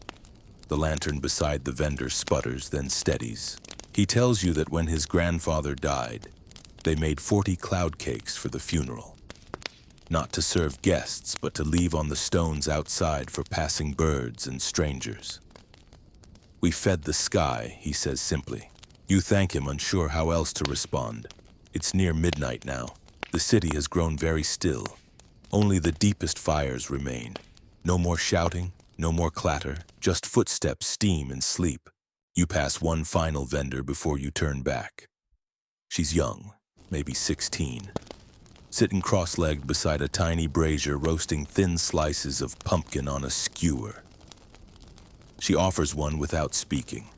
The lantern beside the vendor sputters, then steadies. He tells you that when his grandfather died, they made 40 cloud cakes for the funeral. Not to serve guests, but to leave on the stones outside for passing birds and strangers. We fed the sky, he says simply. You thank him, unsure how else to respond. It's near midnight now. The city has grown very still. Only the deepest fires remain. No more shouting, no more clatter, just footsteps, steam, and sleep. You pass one final vendor before you turn back. She's young, maybe 16, sitting cross-legged beside a tiny brazier roasting thin slices of pumpkin on a skewer. She offers one without speaking.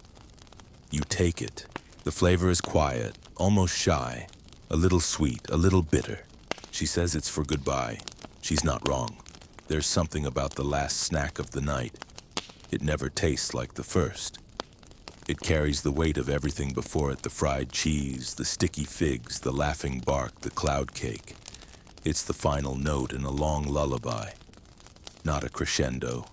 You take it. The flavor is quiet, almost shy, a little sweet, a little bitter. She says it's for goodbye. She's not wrong. There's something about the last snack of the night. It never tastes like the first. It carries the weight of everything before it, the fried cheese, the sticky figs, the laughing bark, the cloud cake. It's the final note in a long lullaby. Not a crescendo,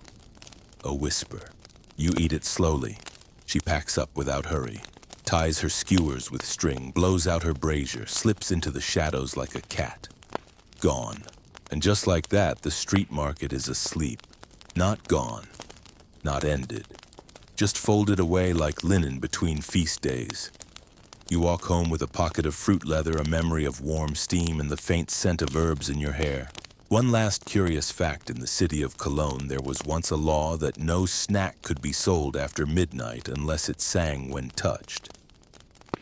a whisper. You eat it slowly. She packs up without hurry, ties her skewers with string, blows out her brazier, slips into the shadows like a cat. Gone. And just like that, the street market is asleep. Not gone. Not ended. Just folded away like linen between feast days. You walk home with a pocket of fruit leather, a memory of warm steam, and the faint scent of herbs in your hair. One last curious fact: in the city of Cologne, there was once a law that no snack could be sold after midnight unless it sang when touched.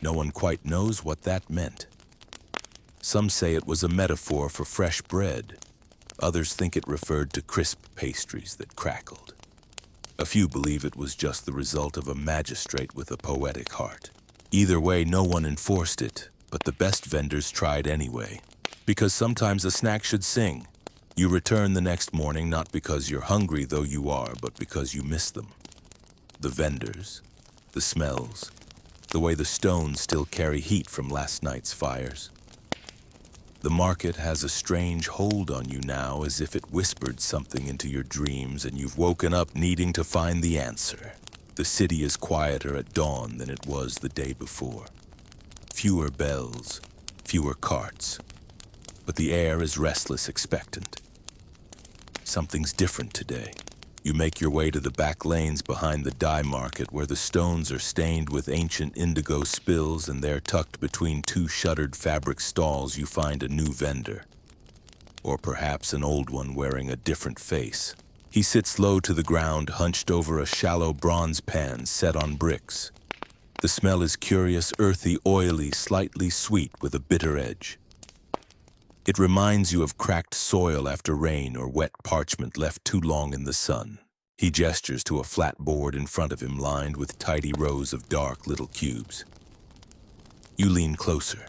No one quite knows what that meant. Some say it was a metaphor for fresh bread. Others think it referred to crisp pastries that crackled. A few believe it was just the result of a magistrate with a poetic heart. Either way, no one enforced it, but the best vendors tried anyway. Because sometimes a snack should sing. You return the next morning not because you're hungry, though you are, but because you miss them. The vendors, the smells, the way the stones still carry heat from last night's fires. The market has a strange hold on you now, as if it whispered something into your dreams and you've woken up needing to find the answer. The city is quieter at dawn than it was the day before. Fewer bells, fewer carts, but the air is restless, expectant. Something's different today. You make your way to the back lanes behind the dye market, where the stones are stained with ancient indigo spills, and there, tucked between two shuttered fabric stalls, you find a new vendor. Or perhaps an old one wearing a different face. He sits low to the ground, hunched over a shallow bronze pan set on bricks. The smell is curious, earthy, oily, slightly sweet with a bitter edge. It reminds you of cracked soil after rain or wet parchment left too long in the sun. He gestures to a flat board in front of him lined with tidy rows of dark little cubes. You lean closer.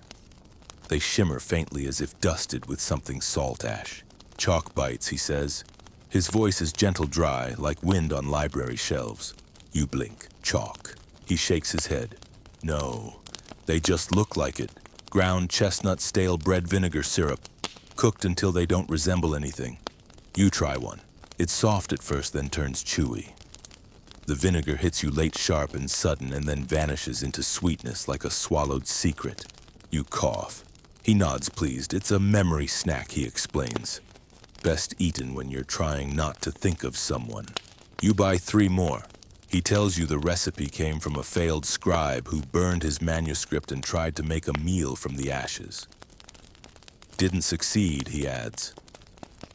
They shimmer faintly as if dusted with something salt ash. Chalk bites, he says. His voice is gentle, dry, like wind on library shelves. You blink. Chalk. He shakes his head. No, they just look like it. Ground chestnut stale bread vinegar syrup, cooked until they don't resemble anything. You try one. It's soft at first, then turns chewy. The vinegar hits you late, sharp and sudden, and then vanishes into sweetness like a swallowed secret. You cough. He nods, pleased. It's a memory snack, he explains. Best eaten when you're trying not to think of someone. You buy 3 more. He tells you the recipe came from a failed scribe who burned his manuscript and tried to make a meal from the ashes. Didn't succeed, he adds.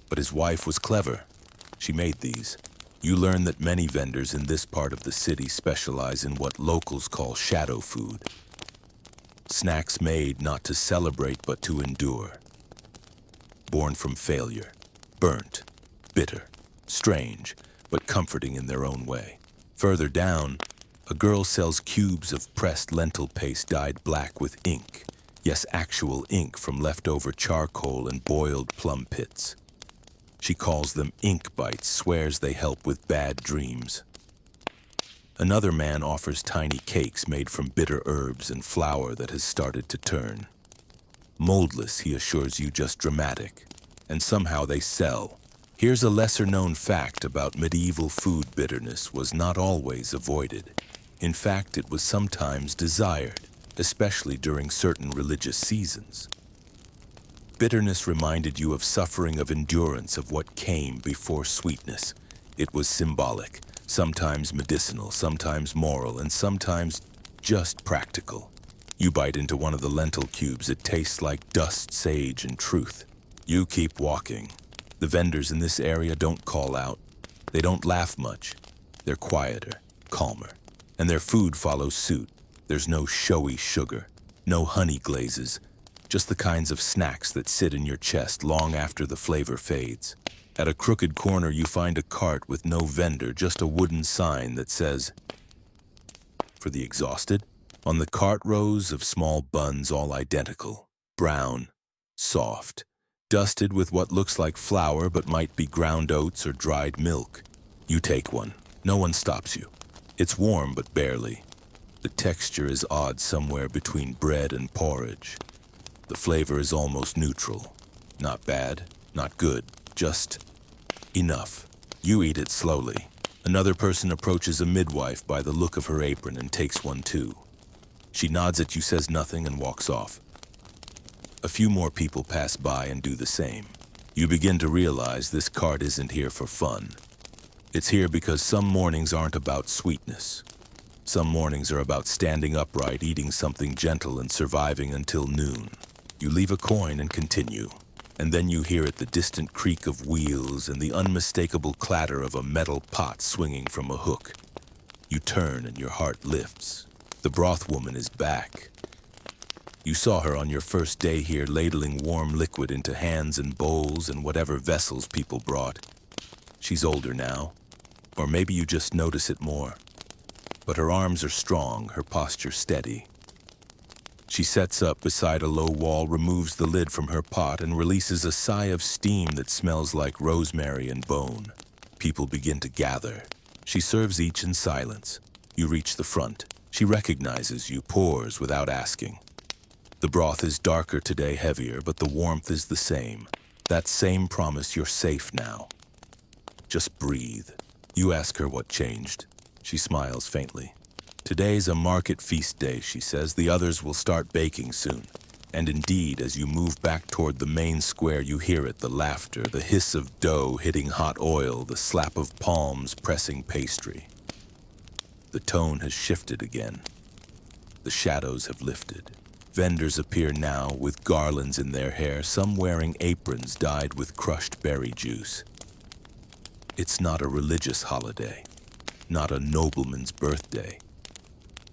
But his wife was clever. She made these. You learn that many vendors in this part of the city specialize in what locals call shadow food. Snacks made not to celebrate but to endure. Born from failure. Burnt. Bitter. Strange, but comforting in their own way. Further down, a girl sells cubes of pressed lentil paste dyed black with ink. Yes, actual ink from leftover charcoal and boiled plum pits. She calls them ink bites, swears they help with bad dreams. Another man offers tiny cakes made from bitter herbs and flour that has started to turn. Moldless, he assures you, just dramatic. And somehow they sell. Here's a lesser-known fact about medieval food: bitterness was not always avoided. In fact, it was sometimes desired, especially during certain religious seasons. Bitterness reminded you of suffering, of endurance, of what came before sweetness. It was symbolic, sometimes medicinal, sometimes moral, and sometimes just practical. You bite into one of the lentil cubes. It tastes like dust, sage, and truth. You keep walking. The vendors in this area don't call out. They don't laugh much. They're quieter, calmer. And their food follows suit. There's no showy sugar, no honey glazes, just the kinds of snacks that sit in your chest long after the flavor fades. At a crooked corner, you find a cart with no vendor, just a wooden sign that says, "For the exhausted." On the cart, rows of small buns, all identical, brown, soft, dusted with what looks like flour but might be ground oats or dried milk. You take one. No one stops you. It's warm but barely. The texture is odd, somewhere between bread and porridge. The flavor is almost neutral. Not bad, not good, just enough. You eat it slowly. Another person approaches a midwife by the look of her apron and takes one too. She nods at you, says nothing, and walks off. A few more people pass by and do the same. You begin to realize this cart isn't here for fun. It's here because some mornings aren't about sweetness. Some mornings are about standing upright, eating something gentle, and surviving until noon. You leave a coin and continue, and then you hear the distant creak of wheels and the unmistakable clatter of a metal pot swinging from a hook. You turn and your heart lifts. The broth woman is back. You saw her on your first day here, ladling warm liquid into hands and bowls and whatever vessels people brought. She's older now, or maybe you just notice it more. But her arms are strong, her posture steady. She sets up beside a low wall, removes the lid from her pot, and releases a sigh of steam that smells like rosemary and bone. People begin to gather. She serves each in silence. You reach the front. She recognizes you, pours without asking. The broth is darker today, heavier, but the warmth is the same. That same promise you're safe now. Just breathe. You ask her what changed. She smiles faintly. Today's a market feast day, she says. The others will start baking soon. And indeed, as you move back toward the main square, you hear it, the laughter, the hiss of dough hitting hot oil, the slap of palms pressing pastry. The tone has shifted again. The shadows have lifted. Vendors appear now with garlands in their hair, some wearing aprons dyed with crushed berry juice. It's not a religious holiday, not a nobleman's birthday.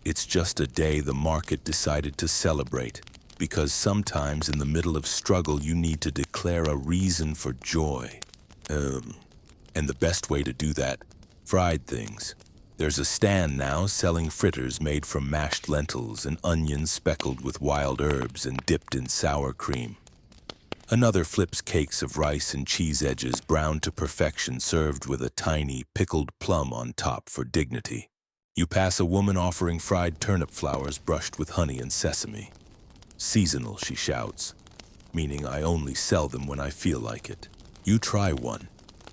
It's just a day the market decided to celebrate, because sometimes in the middle of struggle you need to declare a reason for joy. And the best way to do that, fried things. There's a stand now selling fritters made from mashed lentils and onions speckled with wild herbs and dipped in sour cream. Another flips cakes of rice and cheese edges browned to perfection, served with a tiny pickled plum on top for dignity. You pass a woman offering fried turnip flowers brushed with honey and sesame. "Seasonal," she shouts, meaning I only sell them when I feel like it. You try one.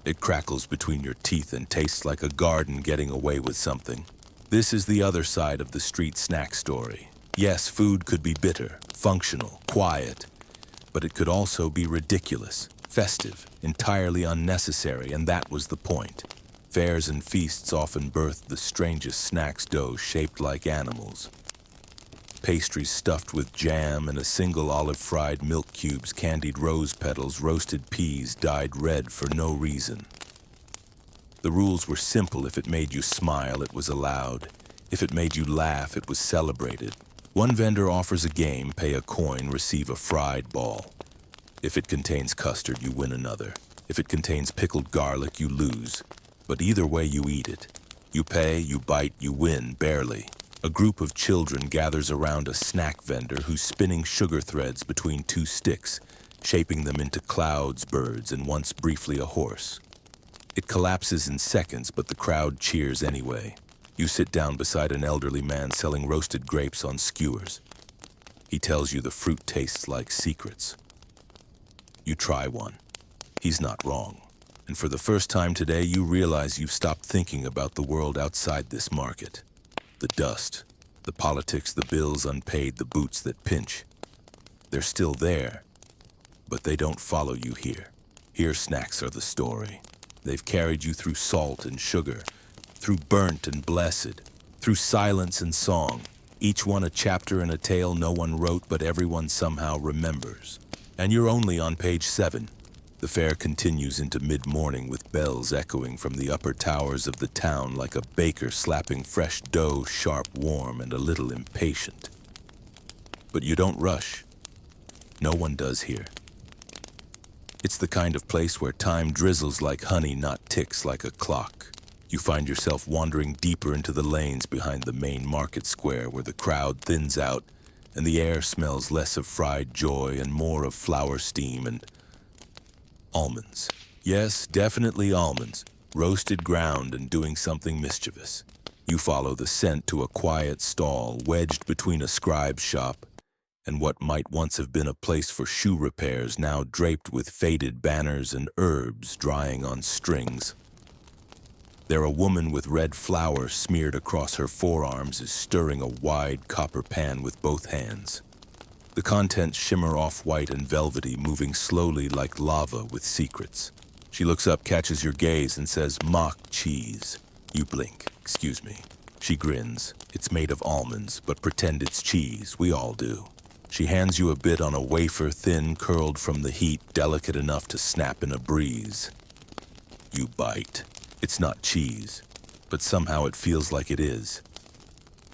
It crackles between your teeth and tastes like a garden getting away with something. This is the other side of the street snack story. Yes, food could be bitter, functional, quiet, but it could also be ridiculous, festive, entirely unnecessary, and that was the point. Fairs and feasts often birthed the strangest snacks, dough shaped like animals. Pastries stuffed with jam and a single olive, fried milk cubes, candied rose petals, roasted peas dyed red for no reason. The rules were simple. If it made you smile, it was allowed. If it made you laugh, it was celebrated. One vendor offers a game: pay a coin, receive a fried ball. If it contains custard, you win another. If it contains pickled garlic, you lose. But either way, you eat it. You pay, you bite, you win, barely. A group of children gathers around a snack vendor who's spinning sugar threads between two sticks, shaping them into clouds, birds, and once briefly a horse. It collapses in seconds, but the crowd cheers anyway. You sit down beside an elderly man selling roasted grapes on skewers. He tells you the fruit tastes like secrets. You try one. He's not wrong. And for the first time today, you realize you've stopped thinking about the world outside this market. The dust, the politics, the bills unpaid, the boots that pinch. They're still there, but they don't follow you here. Here, snacks are the story. They've carried you through salt and sugar, through burnt and blessed, through silence and song. Each one a chapter in a tale no one wrote, but everyone somehow remembers. And you're only on page 7. The fair continues into mid-morning with bells echoing from the upper towers of the town like a baker slapping fresh dough, sharp, warm, and a little impatient. But you don't rush. No one does here. It's the kind of place where time drizzles like honey, not ticks like a clock. You find yourself wandering deeper into the lanes behind the main market square where the crowd thins out and the air smells less of fried joy and more of flour steam and almonds. Yes, definitely almonds, roasted, ground, and doing something mischievous. You follow the scent to a quiet stall wedged between a scribe's shop and what might once have been a place for shoe repairs, now draped with faded banners and herbs drying on strings. There, a woman with red flour smeared across her forearms is stirring a wide copper pan with both hands. The contents shimmer off-white and velvety, moving slowly like lava with secrets. She looks up, catches your gaze, and says, "Mock cheese." You blink. "Excuse me." She grins. "It's made of almonds, but pretend it's cheese. We all do." She hands you a bit on a wafer, thin, curled from the heat, delicate enough to snap in a breeze. You bite. It's not cheese, but somehow it feels like it is.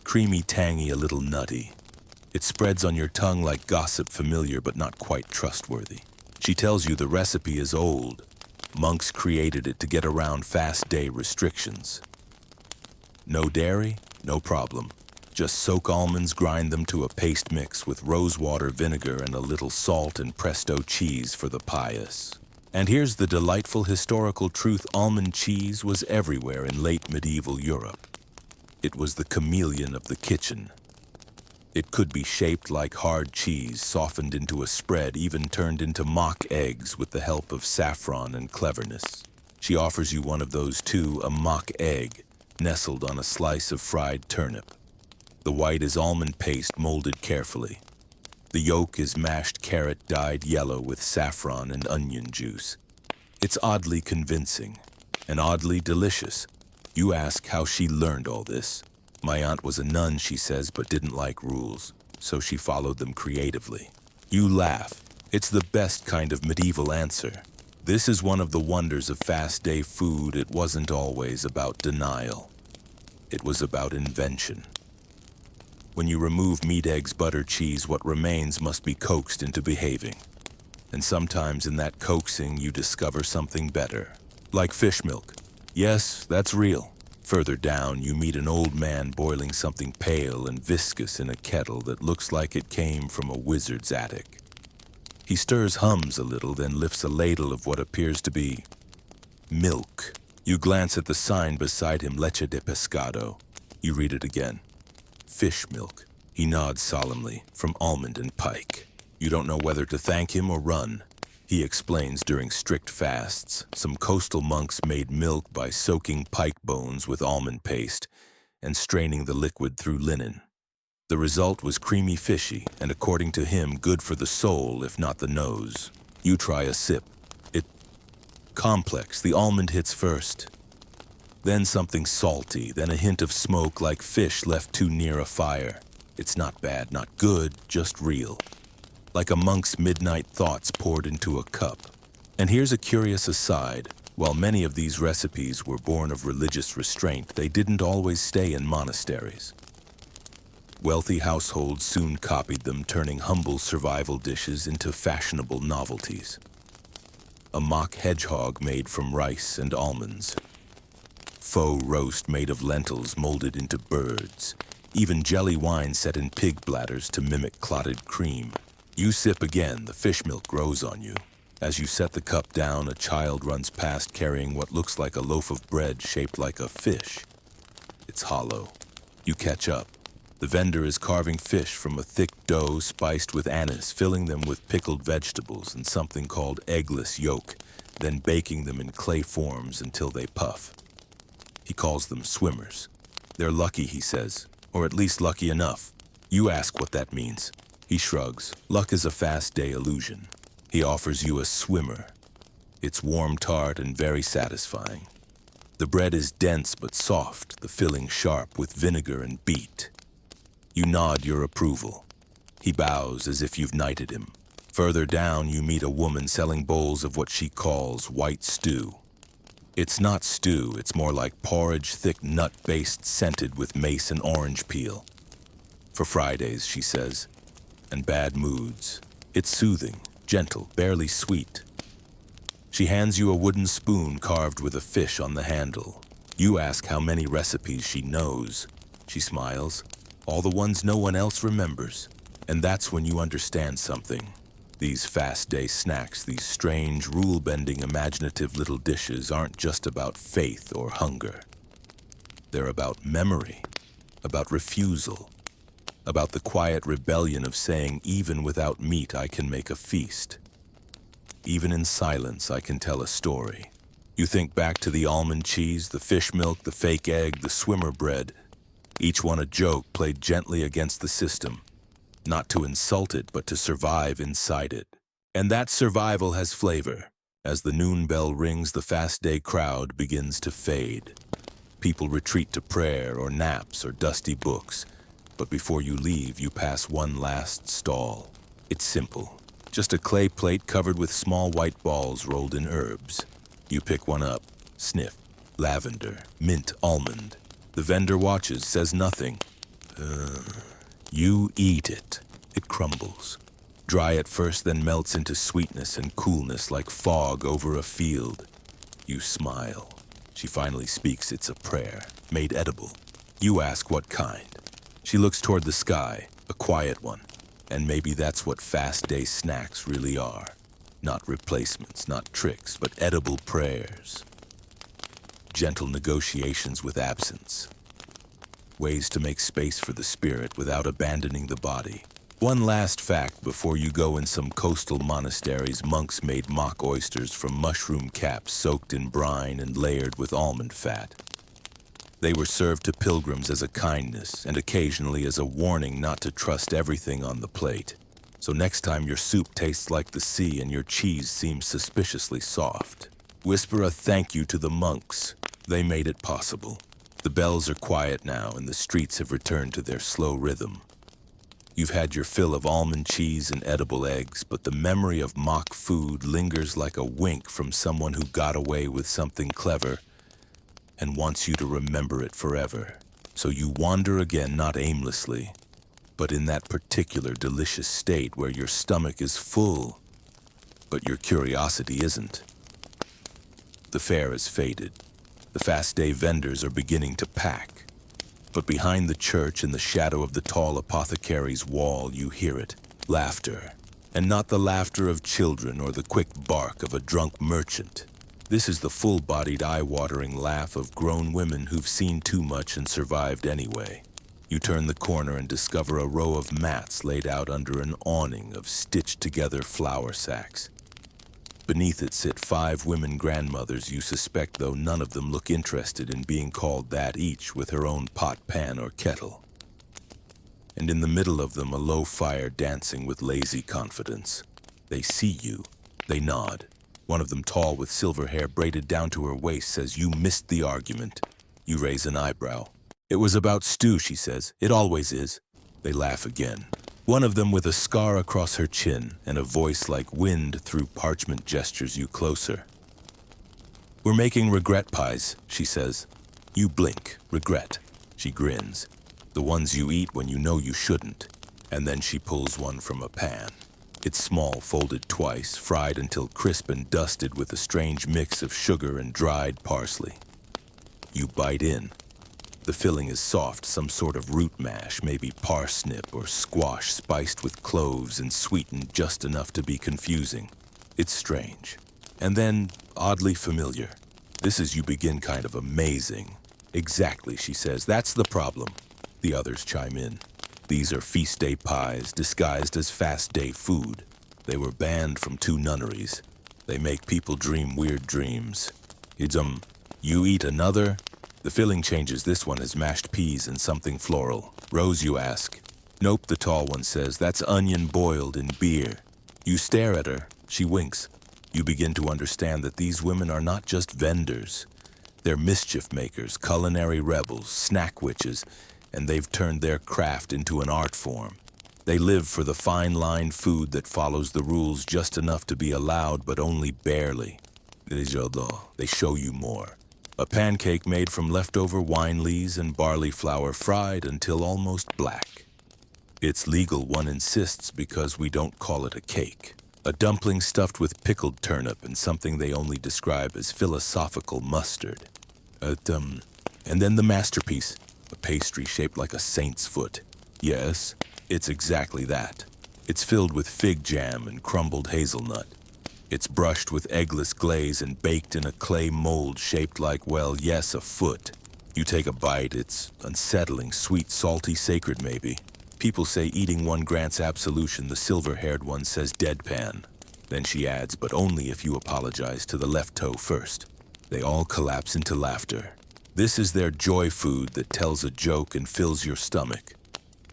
Creamy, tangy, a little nutty. It spreads on your tongue like gossip, familiar but not quite trustworthy. She tells you the recipe is old. Monks created it to get around fast day restrictions. No dairy? No problem. Just soak almonds, grind them to a paste mix with rosewater vinegar and a little salt, and presto, cheese for the pious. And here's the delightful historical truth: almond cheese was everywhere in late medieval Europe. It was the chameleon of the kitchen. It could be shaped like hard cheese, softened into a spread, even turned into mock eggs with the help of saffron and cleverness. She offers you one of those too, a mock egg, nestled on a slice of fried turnip. The white is almond paste molded carefully. The yolk is mashed carrot dyed yellow with saffron and onion juice. It's oddly convincing and oddly delicious. You ask how she learned all this. My aunt was a nun, she says, but didn't like rules, so she followed them creatively. You laugh. It's the best kind of medieval answer. This is one of the wonders of fast day food. It wasn't always about denial. It was about invention. When you remove meat, eggs, butter, cheese, what remains must be coaxed into behaving. And sometimes in that coaxing you discover something better. Like fish milk. Yes, that's real. Further down, you meet an old man boiling something pale and viscous in a kettle that looks like it came from a wizard's attic. He stirs, hums a little, then lifts a ladle of what appears to be milk. You glance at the sign beside him, leche de pescado. You read it again. Fish milk. He nods solemnly, from almond and pike. You don't know whether to thank him or run. He explains during strict fasts, some coastal monks made milk by soaking pike bones with almond paste and straining the liquid through linen. The result was creamy fishy, and according to him, good for the soul, if not the nose. You try a sip. It's complex. The almond hits first. Then something salty, then a hint of smoke like fish left too near a fire. It's not bad, not good, just real. Like a monk's midnight thoughts poured into a cup. And here's a curious aside. While many of these recipes were born of religious restraint, they didn't always stay in monasteries. Wealthy households soon copied them, turning humble survival dishes into fashionable novelties. A mock hedgehog made from rice and almonds. Faux roast made of lentils molded into birds. Even jelly wine set in pig bladders to mimic clotted cream. You sip again, the fish milk grows on you. As you set the cup down, a child runs past carrying what looks like a loaf of bread shaped like a fish. It's hollow. You catch up. The vendor is carving fish from a thick dough spiced with anise, filling them with pickled vegetables and something called eggless yolk, then baking them in clay forms until they puff. He calls them swimmers. They're lucky, he says, or at least lucky enough. You ask what that means. He shrugs. Luck is a fast day illusion. He offers you a swimmer. It's warm, tart, and very satisfying. The bread is dense but soft, the filling sharp with vinegar and beet. You nod your approval. He bows as if you've knighted him. Further down, you meet a woman selling bowls of what she calls white stew. It's not stew, it's more like porridge, thick nut-based, scented with mace and orange peel. For Fridays, she says, and bad moods. It's soothing, gentle, barely sweet. She hands you a wooden spoon carved with a fish on the handle. You ask how many recipes she knows. She smiles. All the ones no one else remembers. And that's when you understand something. These fast day snacks, these strange, rule-bending, imaginative little dishes aren't just about faith or hunger. They're about memory, about refusal, about the quiet rebellion of saying, even without meat, I can make a feast. Even in silence, I can tell a story. You think back to the almond cheese, the fish milk, the fake egg, the swimmer bread, each one a joke played gently against the system, not to insult it, but to survive inside it. And that survival has flavor. As the noon bell rings, the fast day crowd begins to fade. People retreat to prayer or naps or dusty books. But before you leave, you pass one last stall. It's simple. Just a clay plate covered with small white balls rolled in herbs. You pick one up, sniff. Lavender, mint, almond. The vendor watches, says nothing. You eat it. It crumbles. Dry at first, then melts into sweetness and coolness like fog over a field. You smile. She finally speaks. It's a prayer, made edible. You ask what kind. She looks toward the sky, a quiet one. And maybe that's what fast day snacks really are. Not replacements, not tricks, but edible prayers. Gentle negotiations with absence. Ways to make space for the spirit without abandoning the body. One last fact before you go: in some coastal monasteries, monks made mock oysters from mushroom caps soaked in brine and layered with almond fat. They were served to pilgrims as a kindness and occasionally as a warning not to trust everything on the plate. So next time your soup tastes like the sea and your cheese seems suspiciously soft, whisper a thank you to the monks. They made it possible. The bells are quiet now and the streets have returned to their slow rhythm. You've had your fill of almond cheese and edible eggs, but the memory of mock food lingers like a wink from someone who got away with something clever and wants you to remember it forever. So you wander again, not aimlessly, but in that particular delicious state where your stomach is full, but your curiosity isn't. The fair has faded. The fast day vendors are beginning to pack. But behind the church, in the shadow of the tall apothecary's wall, you hear it. Laughter. And not the laughter of children or the quick bark of a drunk merchant. This is the full-bodied, eye-watering laugh of grown women who've seen too much and survived anyway. You turn the corner and discover a row of mats laid out under an awning of stitched-together flour sacks. Beneath it sit 5 women grandmothers you suspect, though none of them look interested in being called that, each with her own pot, pan, or kettle. And in the middle of them, a low fire dancing with lazy confidence. They see you. They nod. One of them, tall with silver hair braided down to her waist, says, "You missed the argument." You raise an eyebrow. "It was about stew," she says. "It always is." They laugh again. One of them with a scar across her chin and a voice like wind through parchment gestures you closer. "We're making regret pies," she says. You blink. Regret. She grins. The ones you eat when you know you shouldn't. And then she pulls one from a pan. It's small, folded twice, fried until crisp and dusted with a strange mix of sugar and dried parsley. You bite in. The filling is soft, some sort of root mash, maybe parsnip or squash spiced with cloves and sweetened just enough to be confusing. It's strange. And then oddly familiar. This is, you begin, kind of amazing. "Exactly," she says. "That's the problem." The others chime in. These are feast day pies disguised as fast day food. They were banned from 2 nunneries. They make people dream weird dreams. You eat another? The filling changes. This one is mashed peas and something floral. "Rose," you ask. "Nope," the tall one says. "That's onion boiled in beer." You stare at her. She winks. You begin to understand that these women are not just vendors. They're mischief makers, culinary rebels, snack witches, and they've turned their craft into an art form. They live for the fine-line food that follows the rules just enough to be allowed, but only barely. They show you more. A pancake made from leftover wine lees and barley flour fried until almost black. It's legal, one insists, because we don't call it a cake. A dumpling stuffed with pickled turnip and something they only describe as philosophical mustard. And then the masterpiece, a pastry shaped like a saint's foot. Yes, it's exactly that. It's filled with fig jam and crumbled hazelnut. It's brushed with eggless glaze and baked in a clay mold shaped like, well, yes, a foot. You take a bite, it's unsettling, sweet, salty, sacred maybe. People say eating one grants absolution, the silver-haired one says deadpan. Then she adds, but only if you apologize to the left toe first. They all collapse into laughter. This is their joy food that tells a joke and fills your stomach.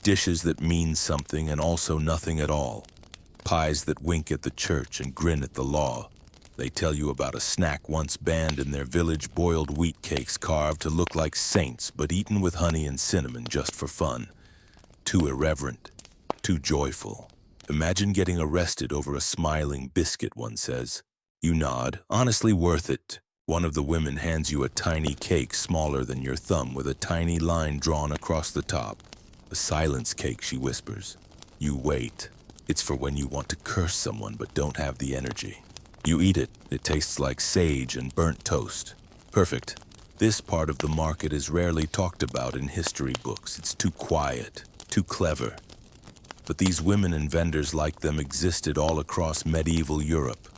Dishes that mean something and also nothing at all. Pies that wink at the church and grin at the law. They tell you about a snack once banned in their village, boiled wheat cakes carved to look like saints, but eaten with honey and cinnamon just for fun. Too irreverent, too joyful. Imagine getting arrested over a smiling biscuit, one says. You nod, honestly worth it. One of the women hands you a tiny cake smaller than your thumb with a tiny line drawn across the top. A silence cake, she whispers. You wait. It's for when you want to curse someone but don't have the energy. You eat it. It tastes like sage and burnt toast. Perfect. This part of the market is rarely talked about in history books. It's too quiet, too clever. But these women and vendors like them existed all across medieval Europe.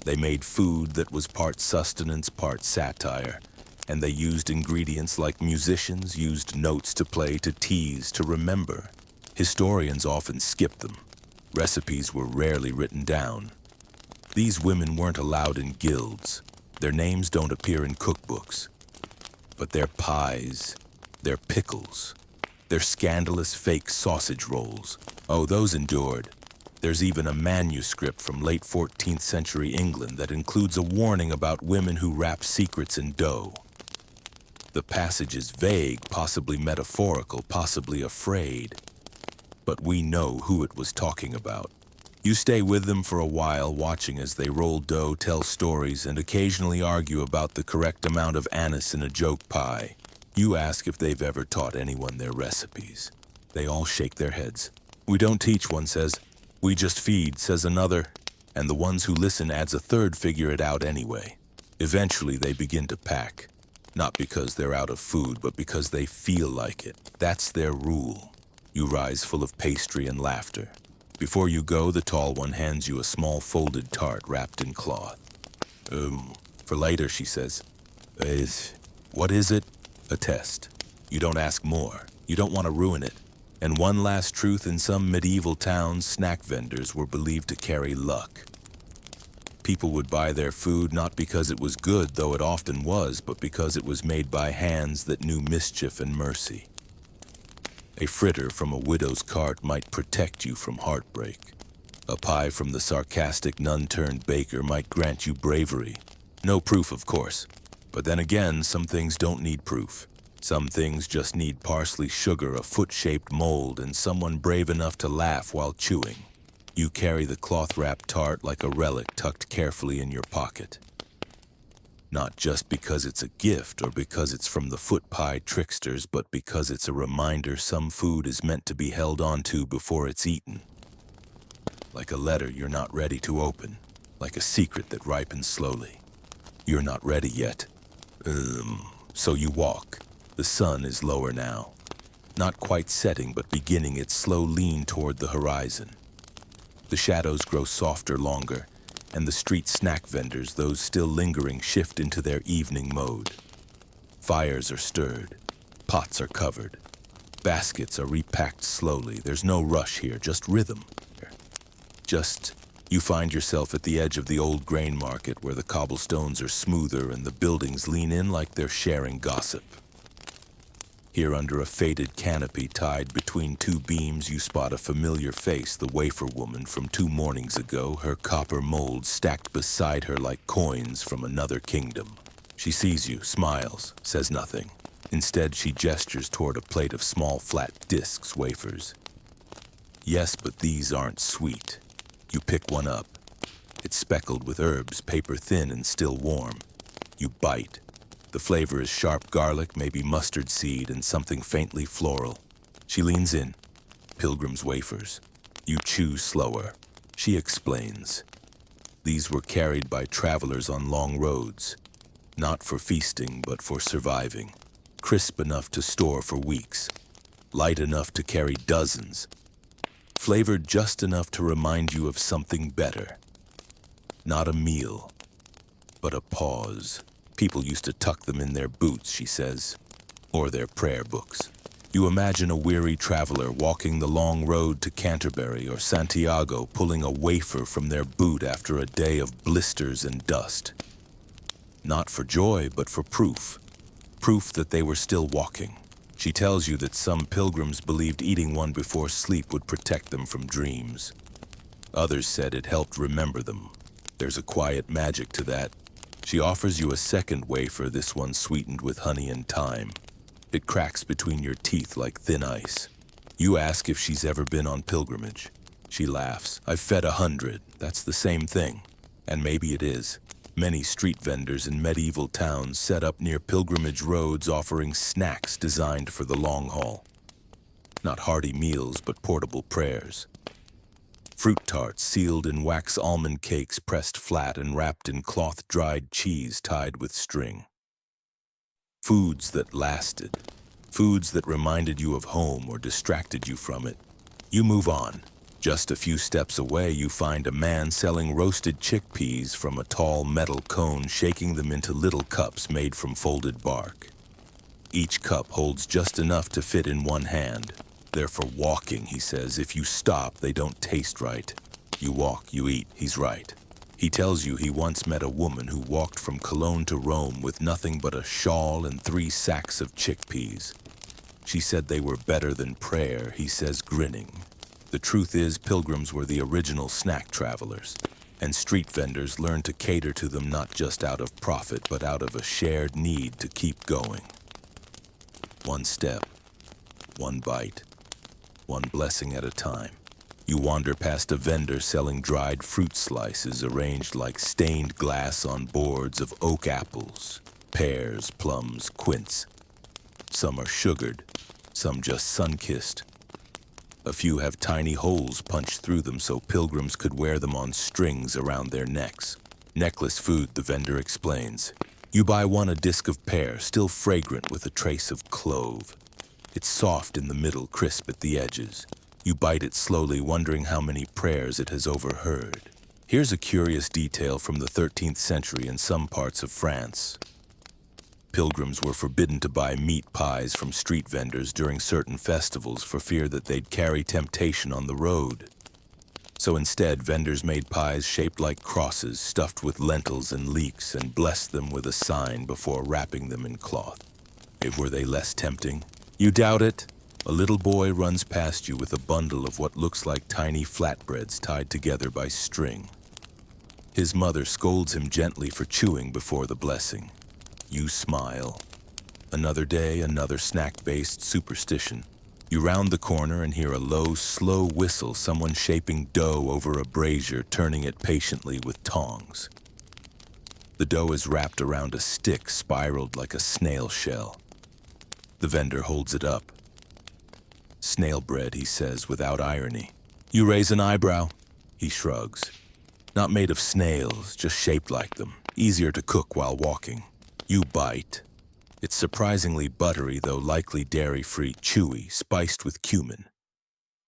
They made food that was part sustenance, part satire. And they used ingredients like musicians used notes to play, to tease, to remember. Historians often skip them. Recipes were rarely written down. These women weren't allowed in guilds. Their names don't appear in cookbooks. But their pies, their pickles, their scandalous fake sausage rolls, oh, those endured. There's even a manuscript from late 14th century England that includes a warning about women who wrap secrets in dough. The passage is vague, possibly metaphorical, possibly afraid. But we know who it was talking about. You stay with them for a while, watching as they roll dough, tell stories, and occasionally argue about the correct amount of anise in a joke pie. You ask if they've ever taught anyone their recipes. They all shake their heads. We don't teach, one says. We just feed, says another. And the ones who listen adds a third figure it out anyway. Eventually they begin to pack. Not because they're out of food, but because they feel like it. That's their rule. You rise full of pastry and laughter. Before you go, the tall one hands you a small folded tart wrapped in cloth. For later, she says. What is it? A test. You don't ask more. You don't want to ruin it. And one last truth, in some medieval towns, snack vendors were believed to carry luck. People would buy their food not because it was good, though it often was, but because it was made by hands that knew mischief and mercy. A fritter from a widow's cart might protect you from heartbreak. A pie from the sarcastic nun-turned-baker might grant you bravery. No proof, of course. But then again, some things don't need proof. Some things just need parsley, sugar, a foot-shaped mold, and someone brave enough to laugh while chewing. You carry the cloth-wrapped tart like a relic tucked carefully in your pocket. Not just because it's a gift or because it's from the foot pie tricksters, but because it's a reminder some food is meant to be held on to before it's eaten. Like a letter you're not ready to open, like a secret that ripens slowly. You're not ready yet. So you walk. The sun is lower now. Not quite setting, but beginning its slow lean toward the horizon. The shadows grow softer longer, and the street snack vendors, those still lingering, shift into their evening mode. Fires are stirred. Pots are covered. Baskets are repacked slowly. There's no rush here, just rhythm. You find yourself at the edge of the old grain market where the cobblestones are smoother and the buildings lean in like they're sharing gossip. Here under a faded canopy tied between two beams, you spot a familiar face, the wafer woman from 2 mornings ago, her copper mold stacked beside her like coins from another kingdom. She sees you, smiles, says nothing. Instead, she gestures toward a plate of small flat discs, wafers. Yes, but these aren't sweet. You pick one up. It's speckled with herbs, paper thin and still warm. You bite. The flavor is sharp garlic, maybe mustard seed, and something faintly floral. She leans in. Pilgrim's wafers. You chew slower. She explains. These were carried by travelers on long roads. Not for feasting, but for surviving. Crisp enough to store for weeks. Light enough to carry dozens. Flavored just enough to remind you of something better. Not a meal, but a pause. People used to tuck them in their boots, she says, or their prayer books. You imagine a weary traveler walking the long road to Canterbury or Santiago, pulling a wafer from their boot after a day of blisters and dust. Not for joy, but for proof. Proof that they were still walking. She tells you that some pilgrims believed eating one before sleep would protect them from dreams. Others said it helped remember them. There's a quiet magic to that. She offers you a second wafer, this one sweetened with honey and thyme. It cracks between your teeth like thin ice. You ask if she's ever been on pilgrimage. She laughs. I've fed 100. That's the same thing. And maybe it is. Many street vendors in medieval towns set up near pilgrimage roads offering snacks designed for the long haul. Not hearty meals, but portable prayers. Fruit tarts sealed in wax almond cakes pressed flat and wrapped in cloth-dried cheese tied with string. Foods that lasted. Foods that reminded you of home or distracted you from it. You move on. Just a few steps away, you find a man selling roasted chickpeas from a tall metal cone, shaking them into little cups made from folded bark. Each cup holds just enough to fit in one hand. They're for walking, he says. If you stop, they don't taste right. You walk, you eat. He's right. He tells you he once met a woman who walked from Cologne to Rome with nothing but a shawl and 3 sacks of chickpeas. She said they were better than prayer, he says, grinning. The truth is, pilgrims were the original snack travelers, and street vendors learned to cater to them not just out of profit, but out of a shared need to keep going. One step, one bite, one blessing at a time. You wander past a vendor selling dried fruit slices arranged like stained glass on boards of oak apples, pears, plums, quince. Some are sugared, some just sun-kissed. A few have tiny holes punched through them so pilgrims could wear them on strings around their necks. Necklace food, the vendor explains. You buy one a disc of pear, still fragrant with a trace of clove. It's soft in the middle, crisp at the edges. You bite it slowly, wondering how many prayers it has overheard. Here's a curious detail from the 13th century in some parts of France. Pilgrims were forbidden to buy meat pies from street vendors during certain festivals for fear that they'd carry temptation on the road. So instead, vendors made pies shaped like crosses, stuffed with lentils and leeks, and blessed them with a sign before wrapping them in cloth. Were they less tempting? You doubt it? A little boy runs past you with a bundle of what looks like tiny flatbreads tied together by string. His mother scolds him gently for chewing before the blessing. You smile. Another day, another snack-based superstition. You round the corner and hear a low, slow whistle, someone shaping dough over a brazier, turning it patiently with tongs. The dough is wrapped around a stick, spiraled like a snail shell. The vendor holds it up. Snail bread, he says, without irony. You raise an eyebrow. He shrugs. Not made of snails, just shaped like them. Easier to cook while walking. You bite. It's surprisingly buttery, though likely dairy-free, chewy, spiced with cumin.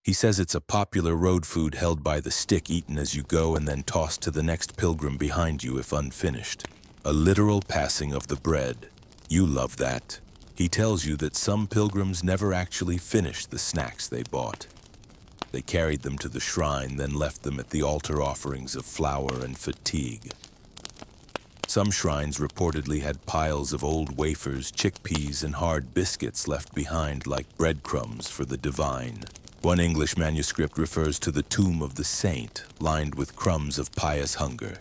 He says it's a popular road food held by the stick, eaten as you go and then tossed to the next pilgrim behind you if unfinished. A literal passing of the bread. You love that. He tells you that some pilgrims never actually finished the snacks they bought. They carried them to the shrine, then left them at the altar offerings of flour and fatigue. Some shrines reportedly had piles of old wafers, chickpeas, and hard biscuits left behind like breadcrumbs for the divine. One English manuscript refers to the tomb of the saint, lined with crumbs of pious hunger.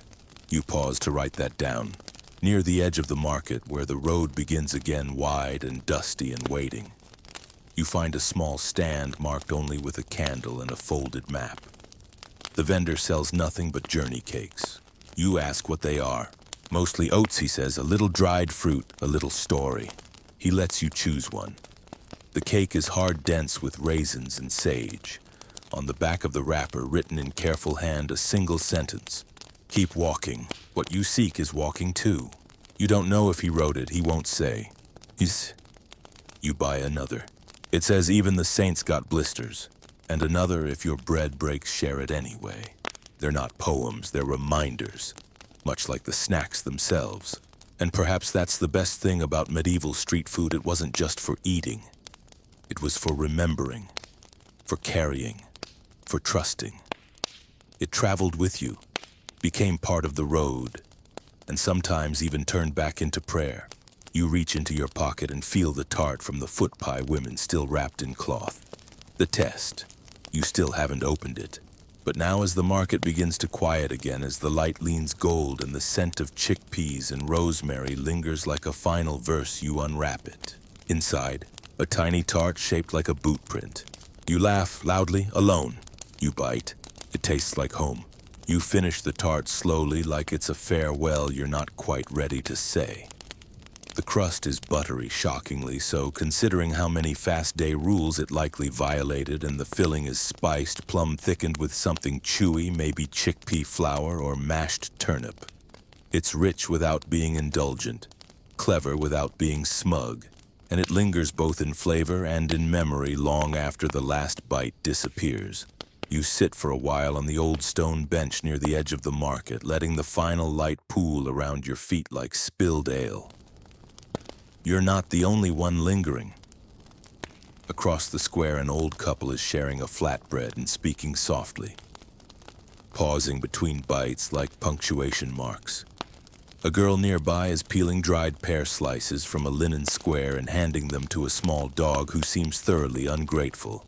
You pause to write that down. Near the edge of the market, where the road begins again, wide and dusty and waiting. You find a small stand marked only with a candle and a folded map. The vendor sells nothing but journey cakes. You ask what they are. Mostly oats, he says, a little dried fruit, a little story. He lets you choose one. The cake is hard dense with raisins and sage. On the back of the wrapper, written in careful hand, a single sentence. Keep walking. What you seek is walking too. You don't know if he wrote it, he won't say. You buy another. It says even the saints got blisters. And another, if your bread breaks, share it anyway. They're not poems, they're reminders. Much like the snacks themselves. And perhaps that's the best thing about medieval street food. It wasn't just for eating. It was for remembering, for carrying, for trusting. It traveled with you, became part of the road, and sometimes even turned back into prayer. You reach into your pocket and feel the tart from the foot pie women still wrapped in cloth. The test. You still haven't opened it. But now as the market begins to quiet again, as the light leans gold and the scent of chickpeas and rosemary lingers like a final verse, you unwrap it. Inside, a tiny tart shaped like a boot print. You laugh loudly, alone. You bite. It tastes like home. You finish the tart slowly, like it's a farewell you're not quite ready to say. The crust is buttery, shockingly so, considering how many fast day rules it likely violated, and the filling is spiced, plum thickened with something chewy, maybe chickpea flour or mashed turnip. It's rich without being indulgent, clever without being smug, and it lingers both in flavor and in memory long after the last bite disappears. You sit for a while on the old stone bench near the edge of the market, letting the final light pool around your feet like spilled ale. You're not the only one lingering. Across the square, an old couple is sharing a flatbread and speaking softly, pausing between bites like punctuation marks. A girl nearby is peeling dried pear slices from a linen square and handing them to a small dog who seems thoroughly ungrateful.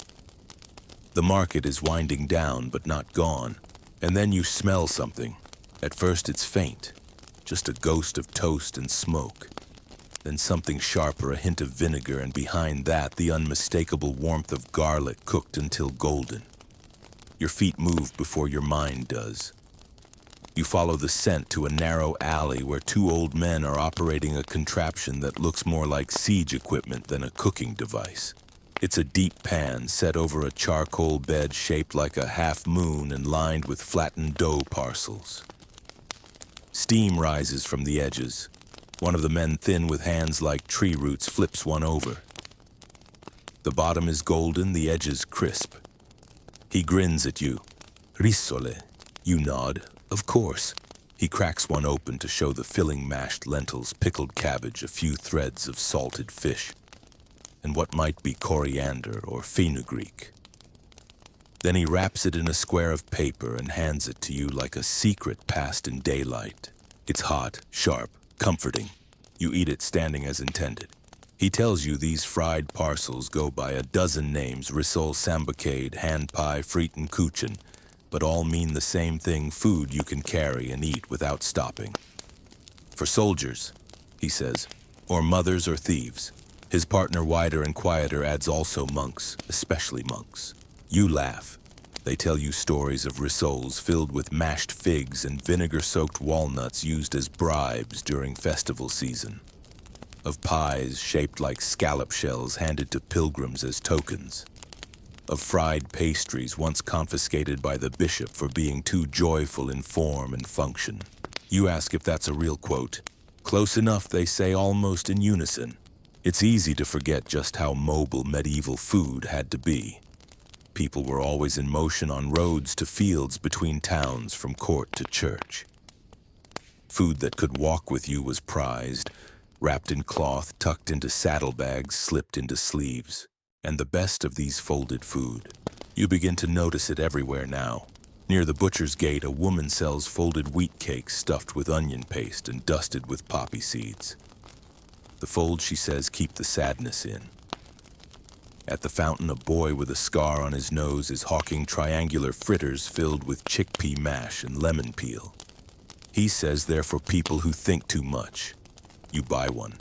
The market is winding down, but not gone, and then you smell something. At first it's faint, just a ghost of toast and smoke. Then something sharper, a hint of vinegar, and behind that, the unmistakable warmth of garlic cooked until golden. Your feet move before your mind does. You follow the scent to a narrow alley where two old men are operating a contraption that looks more like siege equipment than a cooking device. It's a deep pan set over a charcoal bed shaped like a half moon and lined with flattened dough parcels. Steam rises from the edges. One of the men, thin with hands like tree roots, flips one over. The bottom is golden, the edges crisp. He grins at you. Risole. You nod. Of course. He cracks one open to show the filling mashed lentils, pickled cabbage, a few threads of salted fish, and what might be coriander or fenugreek. Then he wraps it in a square of paper and hands it to you like a secret passed in daylight. It's hot, sharp, comforting. You eat it standing as intended. He tells you these fried parcels go by a dozen names: risole, sambacade, hand pie, fritten kuchen, but all mean the same thing: food you can carry and eat without stopping. For soldiers, he says, or mothers or thieves. His partner, wider and quieter, adds also monks, especially monks. You laugh. They tell you stories of rissoles filled with mashed figs and vinegar-soaked walnuts used as bribes during festival season. Of pies shaped like scallop shells handed to pilgrims as tokens. Of fried pastries once confiscated by the bishop for being too joyful in form and function. You ask if that's a real quote. Close enough, they say, almost in unison. It's easy to forget just how mobile medieval food had to be. People were always in motion on roads to fields between towns, from court to church. Food that could walk with you was prized, wrapped in cloth, tucked into saddlebags, slipped into sleeves. And the best of these folded food. You begin to notice it everywhere now. Near the butcher's gate, a woman sells folded wheat cakes stuffed with onion paste and dusted with poppy seeds. The folds, she says, keep the sadness in. At the fountain, a boy with a scar on his nose is hawking triangular fritters filled with chickpea mash and lemon peel. He says they're for people who think too much. You buy one.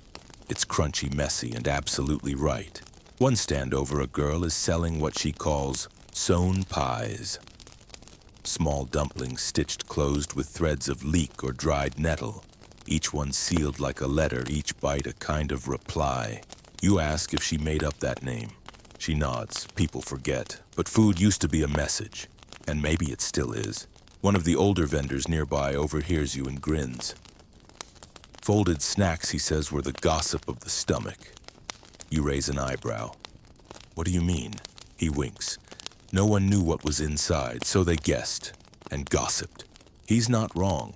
It's crunchy, messy, and absolutely right. One stand over, a girl is selling what she calls sewn pies. Small dumplings stitched closed with threads of leek or dried nettle, each one sealed like a letter, each bite a kind of reply. You ask if she made up that name. She nods. People forget. But food used to be a message, and maybe it still is. One of the older vendors nearby overhears you and grins. Folded snacks, he says, were the gossip of the stomach. You raise an eyebrow. What do you mean? He winks. No one knew what was inside, so they guessed and gossiped. He's not wrong.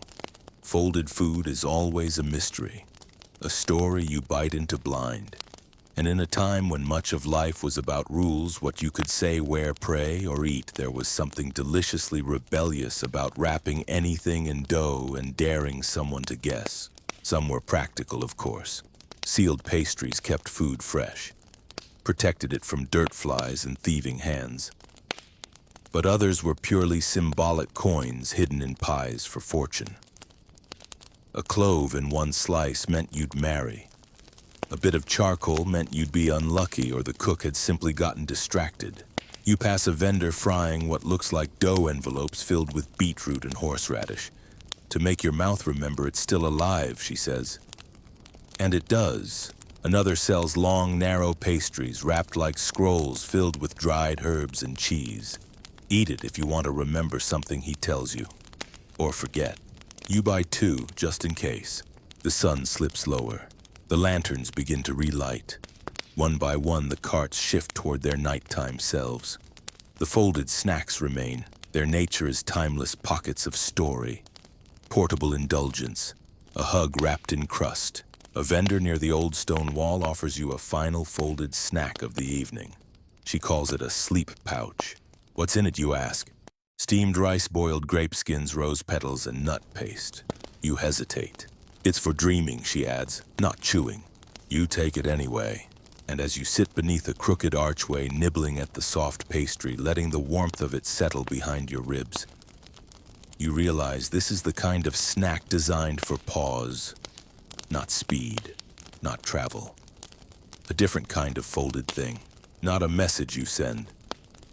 Folded food is always a mystery, a story you bite into blind. And in a time when much of life was about rules, what you could say, wear, pray, or eat, there was something deliciously rebellious about wrapping anything in dough and daring someone to guess. Some were practical, of course. Sealed pastries kept food fresh, protected it from dirt flies and thieving hands. But others were purely symbolic coins hidden in pies for fortune. A clove in one slice meant you'd marry. A bit of charcoal meant you'd be unlucky, or the cook had simply gotten distracted. You pass a vendor frying what looks like dough envelopes filled with beetroot and horseradish. To make your mouth remember it's still alive, she says. And it does. Another sells long, narrow pastries wrapped like scrolls filled with dried herbs and cheese. Eat it if you want to remember something he tells you. Or forget. You buy two, just in case. The sun slips lower. The lanterns begin to relight. One by one, the carts shift toward their nighttime selves. The folded snacks remain. Their nature is timeless pockets of story. Portable indulgence. A hug wrapped in crust. A vendor near the old stone wall offers you a final folded snack of the evening. She calls it a sleep pouch. What's in it, you ask? Steamed rice, boiled grape skins, rose petals, and nut paste. You hesitate. It's for dreaming, she adds, not chewing. You take it anyway. And as you sit beneath a crooked archway, nibbling at the soft pastry, letting the warmth of it settle behind your ribs, you realize this is the kind of snack designed for pause, not speed, not travel. A different kind of folded thing. Not a message you send,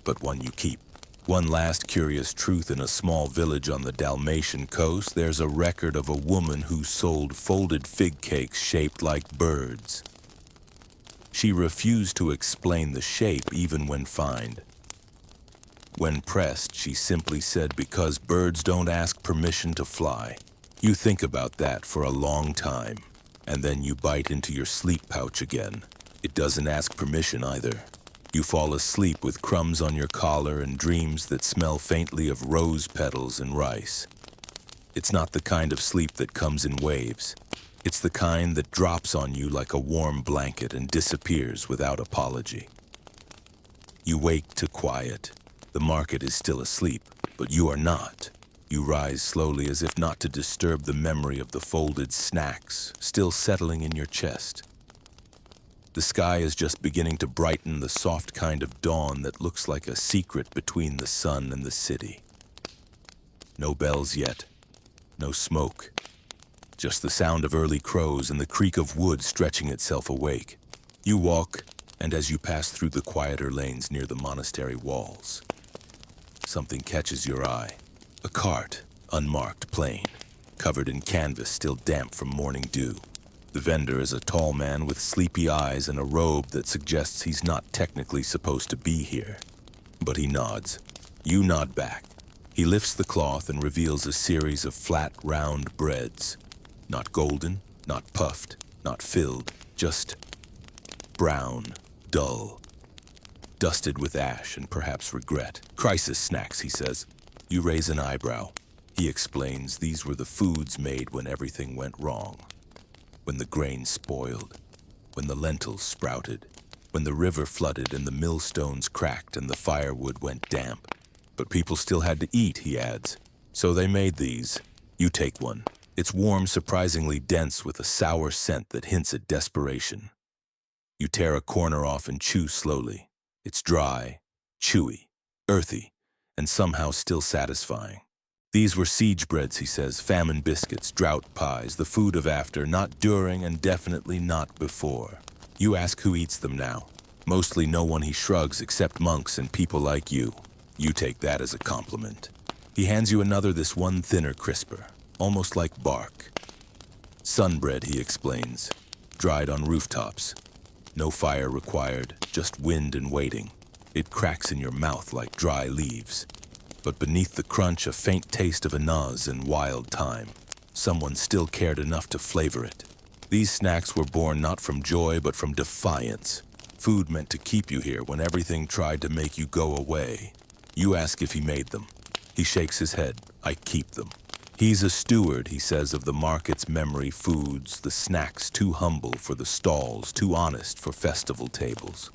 but one you keep. One last curious truth: in a small village on the Dalmatian coast, there's a record of a woman who sold folded fig cakes shaped like birds. She refused to explain the shape even when fined. When pressed, she simply said, because birds don't ask permission to fly. You think about that for a long time, and then you bite into your sleep pouch again. It doesn't ask permission either. You fall asleep with crumbs on your collar and dreams that smell faintly of rose petals and rice. It's not the kind of sleep that comes in waves. It's the kind that drops on you like a warm blanket and disappears without apology. You wake to quiet. The market is still asleep, but you are not. You rise slowly, as if not to disturb the memory of the folded snacks still settling in your chest. The sky is just beginning to brighten, the soft kind of dawn that looks like a secret between the sun and the city. No bells yet, no smoke, just the sound of early crows and the creak of wood stretching itself awake. You walk, and as you pass through the quieter lanes near the monastery walls, something catches your eye. A cart, unmarked, plain, covered in canvas still damp from morning dew. The vendor is a tall man with sleepy eyes and a robe that suggests he's not technically supposed to be here. But he nods. You nod back. He lifts the cloth and reveals a series of flat, round breads. Not golden, not puffed, not filled, just brown, dull, dusted with ash and perhaps regret. Crisis snacks, he says. You raise an eyebrow. He explains these were the foods made when everything went wrong. When the grain spoiled, when the lentils sprouted, when the river flooded and the millstones cracked and the firewood went damp. But people still had to eat, he adds. So they made these. You take one. It's warm, surprisingly dense, with a sour scent that hints at desperation. You tear a corner off and chew slowly. It's dry, chewy, earthy, and somehow still satisfying. These were siege breads, he says, famine biscuits, drought pies, the food of after, not during and definitely not before. You ask who eats them now. Mostly no one he shrugs except monks and people like you. You take that as a compliment. He hands you another, this one thinner, crisper, almost like bark. Sunbread, he explains, dried on rooftops. No fire required, just wind and waiting. It cracks in your mouth like dry leaves. But beneath the crunch, a faint taste of anise and wild thyme. Someone still cared enough to flavor it. These snacks were born not from joy, but from defiance. Food meant to keep you here when everything tried to make you go away. You ask if he made them. He shakes his head. I keep them. He's a steward, he says, of the market's memory foods, the snacks too humble for the stalls, too honest for festival tables.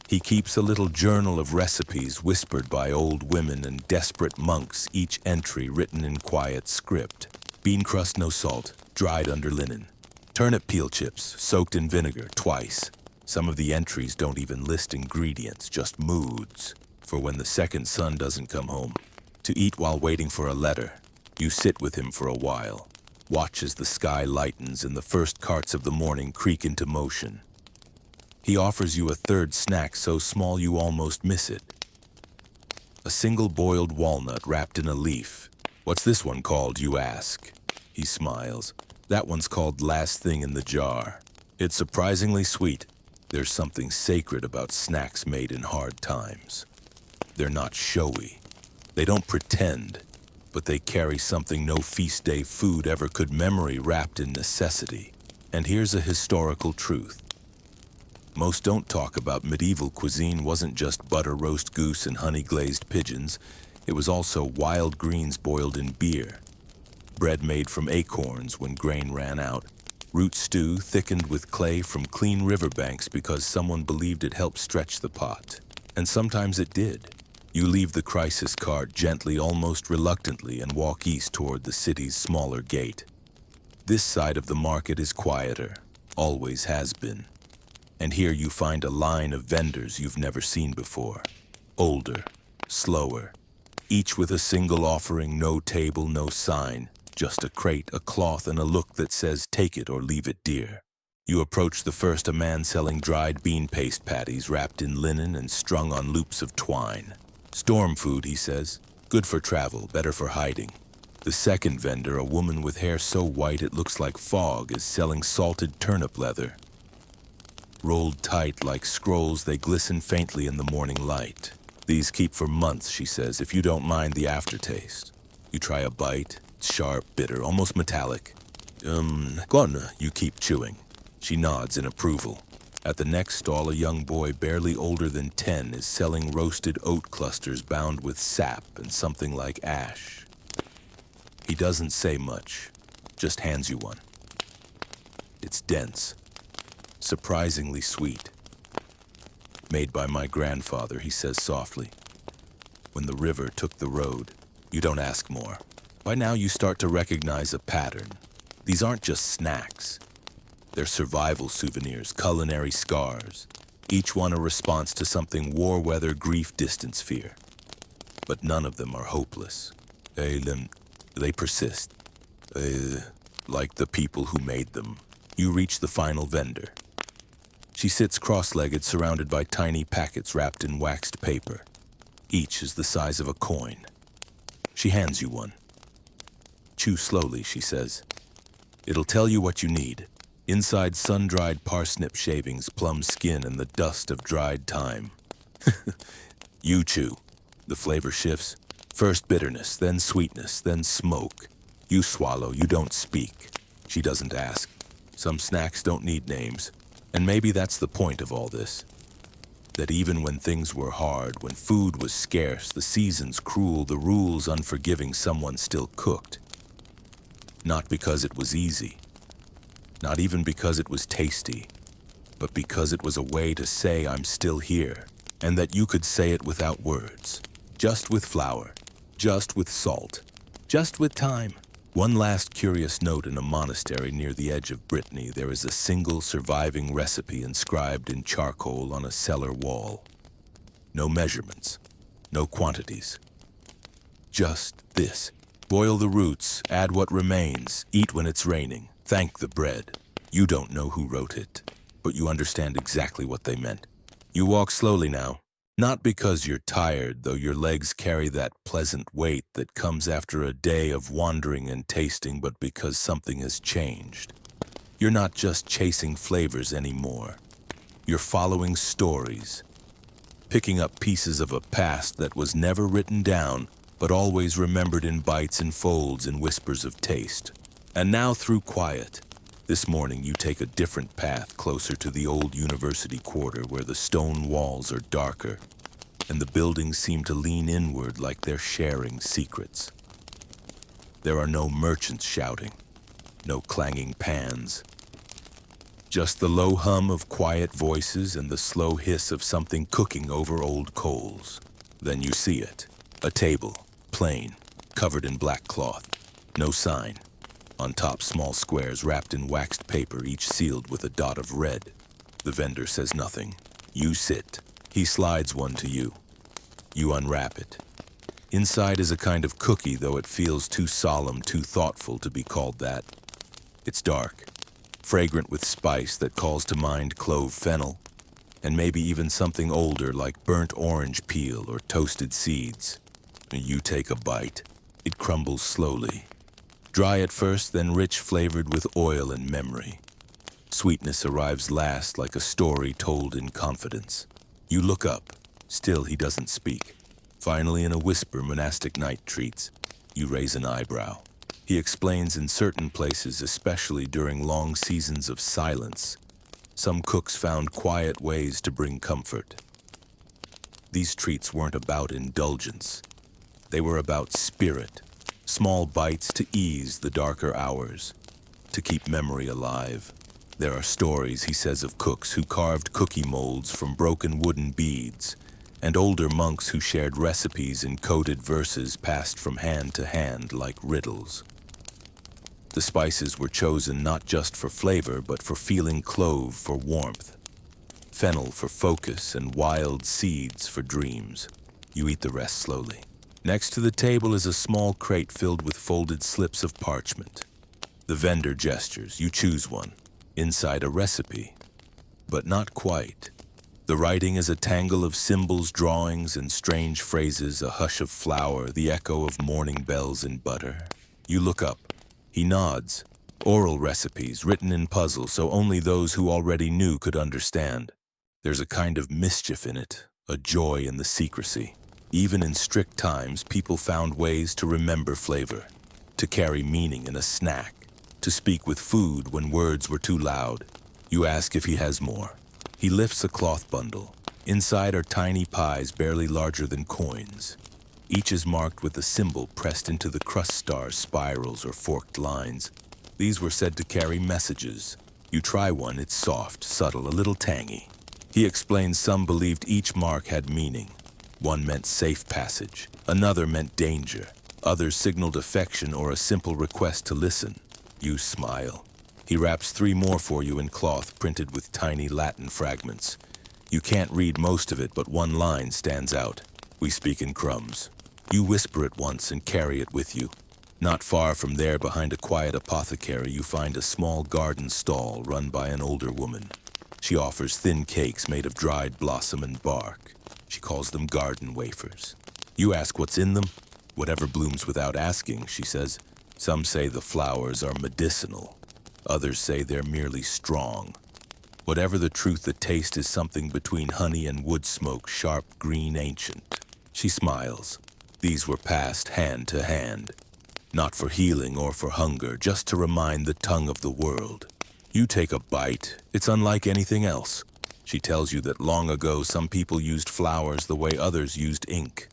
He keeps a little journal of recipes whispered by old women and desperate monks, each entry written in quiet script. Bean crust, no salt, dried under linen. Turnip peel chips, soaked in vinegar, twice. Some of the entries don't even list ingredients, just moods. For when the second son doesn't come home. To eat while waiting for a letter. You sit with him for a while. Watch as the sky lightens and the first carts of the morning creak into motion. He offers you a third snack so small you almost miss it. A single boiled walnut wrapped in a leaf. What's this one called, you ask? He smiles. That one's called Last Thing in the Jar. It's surprisingly sweet. There's something sacred about snacks made in hard times. They're not showy. They don't pretend, but they carry something no feast day food ever could, memory wrapped in necessity. And here's a historical truth. Most don't talk about medieval cuisine wasn't just butter roast goose and honey-glazed pigeons. It was also wild greens boiled in beer. Bread made from acorns when grain ran out. Root stew thickened with clay from clean riverbanks because someone believed it helped stretch the pot. And sometimes it did. You leave the crisis cart gently, almost reluctantly, and walk east toward the city's smaller gate. This side of the market is quieter, always has been. And here you find a line of vendors you've never seen before. Older, slower, each with a single offering, no table, no sign, just a crate, a cloth, and a look that says, take it or leave it dear. You approach the first, a man selling dried bean paste patties wrapped in linen and strung on loops of twine. Storm food, he says. Good for travel, better for hiding. The second vendor, a woman with hair so white it looks like fog, is selling salted turnip leather. Rolled tight like scrolls, they glisten faintly in the morning light. These keep for months, she says, if you don't mind the aftertaste. You try a bite. It's sharp, bitter, almost metallic. Gone, you keep chewing. She nods in approval. At the next stall, a young boy barely older than 10 is selling roasted oat clusters bound with sap and something like ash. He doesn't say much, just hands you one. It's dense, surprisingly sweet. Made by my grandfather, he says softly. When the river took the road, you don't ask more. By now you start to recognize a pattern. These aren't just snacks. They're survival souvenirs, culinary scars. Each one a response to something war, weather, grief, distance, fear. But none of them are hopeless. They persist. Like the people who made them. You reach the final vendor. She sits cross-legged, surrounded by tiny packets wrapped in waxed paper. Each is the size of a coin. She hands you one. Chew slowly, she says. It'll tell you what you need. Inside, sun-dried parsnip shavings, plum skin, and the dust of dried thyme. You chew. The flavor shifts. First bitterness, then sweetness, then smoke. You swallow, you don't speak. She doesn't ask. Some snacks don't need names. And maybe that's the point of all this. That even when things were hard, when food was scarce, the seasons cruel, the rules unforgiving, someone still cooked. Not because it was easy. Not even because it was tasty. But because it was a way to say I'm still here. And that you could say it without words. Just with flour. Just with salt. Just with time. One last curious note: in a monastery near the edge of Brittany, there is a single surviving recipe inscribed in charcoal on a cellar wall. No measurements, no quantities. Just this. Boil the roots, add what remains, eat when it's raining, thank the bread. You don't know who wrote it, but you understand exactly what they meant. You walk slowly now, not because you're tired, though your legs carry that pleasant weight that comes after a day of wandering and tasting, but because something has changed. You're not just chasing flavors anymore. You're following stories, picking up pieces of a past that was never written down, but always remembered in bites and folds and whispers of taste. And now through quiet, this morning you take a different path closer to the old university quarter where the stone walls are darker and the buildings seem to lean inward like they're sharing secrets. There are no merchants shouting, no clanging pans, just the low hum of quiet voices and the slow hiss of something cooking over old coals. Then you see it, a table, plain, covered in black cloth, no sign. On top, small squares wrapped in waxed paper, each sealed with a dot of red. The vendor says nothing. You sit. He slides one to you. You unwrap it. Inside is a kind of cookie, though it feels too solemn, too thoughtful to be called that. It's dark, fragrant with spice that calls to mind clove fennel, and maybe even something older like burnt orange peel or toasted seeds. You take a bite. It crumbles slowly. Dry at first, then rich flavored with oil and memory. Sweetness arrives last like a story told in confidence. You look up. Still he doesn't speak. Finally, in a whisper monastic night treats, you raise an eyebrow. He explains in certain places, especially during long seasons of silence, some cooks found quiet ways to bring comfort. These treats weren't about indulgence. They were about spirit. Small bites to ease the darker hours, to keep memory alive. There are stories, he says, of cooks who carved cookie molds from broken wooden beads, and older monks who shared recipes in coded verses passed from hand to hand like riddles. The spices were chosen not just for flavor, but for feeling: clove for warmth, fennel for focus, and wild seeds for dreams. You eat the rest slowly. Next to the table is a small crate filled with folded slips of parchment. The vendor gestures. You choose one. Inside, a recipe. But not quite. The writing is a tangle of symbols, drawings, and strange phrases, a hush of flour, the echo of morning bells and butter. You look up. He nods. Oral recipes, written in puzzle, so only those who already knew could understand. There's a kind of mischief in it, a joy in the secrecy. Even in strict times, people found ways to remember flavor, to carry meaning in a snack, to speak with food when words were too loud. You ask if he has more. He lifts a cloth bundle. Inside are tiny pies barely larger than coins. Each is marked with a symbol pressed into the crust stars, spirals, or forked lines. These were said to carry messages. You try one, it's soft, subtle, a little tangy. He explains some believed each mark had meaning. One meant safe passage, another meant danger, others signaled affection or a simple request to listen. You smile. He wraps 3 more for you in cloth printed with tiny Latin fragments. You can't read most of it, but one line stands out. We speak in crumbs. You whisper it once and carry it with you. Not far from there, behind a quiet apothecary, you find a small garden stall run by an older woman. She offers thin cakes made of dried blossom and bark. She calls them garden wafers. You ask what's in them. Whatever blooms without asking, she says. Some say the flowers are medicinal. Others say they're merely strong. Whatever the truth, the taste is something between honey and wood smoke, sharp, green, ancient. She smiles. These were passed hand to hand. Not for healing or for hunger, just to remind the tongue of the world. You take a bite. It's unlike anything else. She tells you that long ago some people used flowers the way others used ink.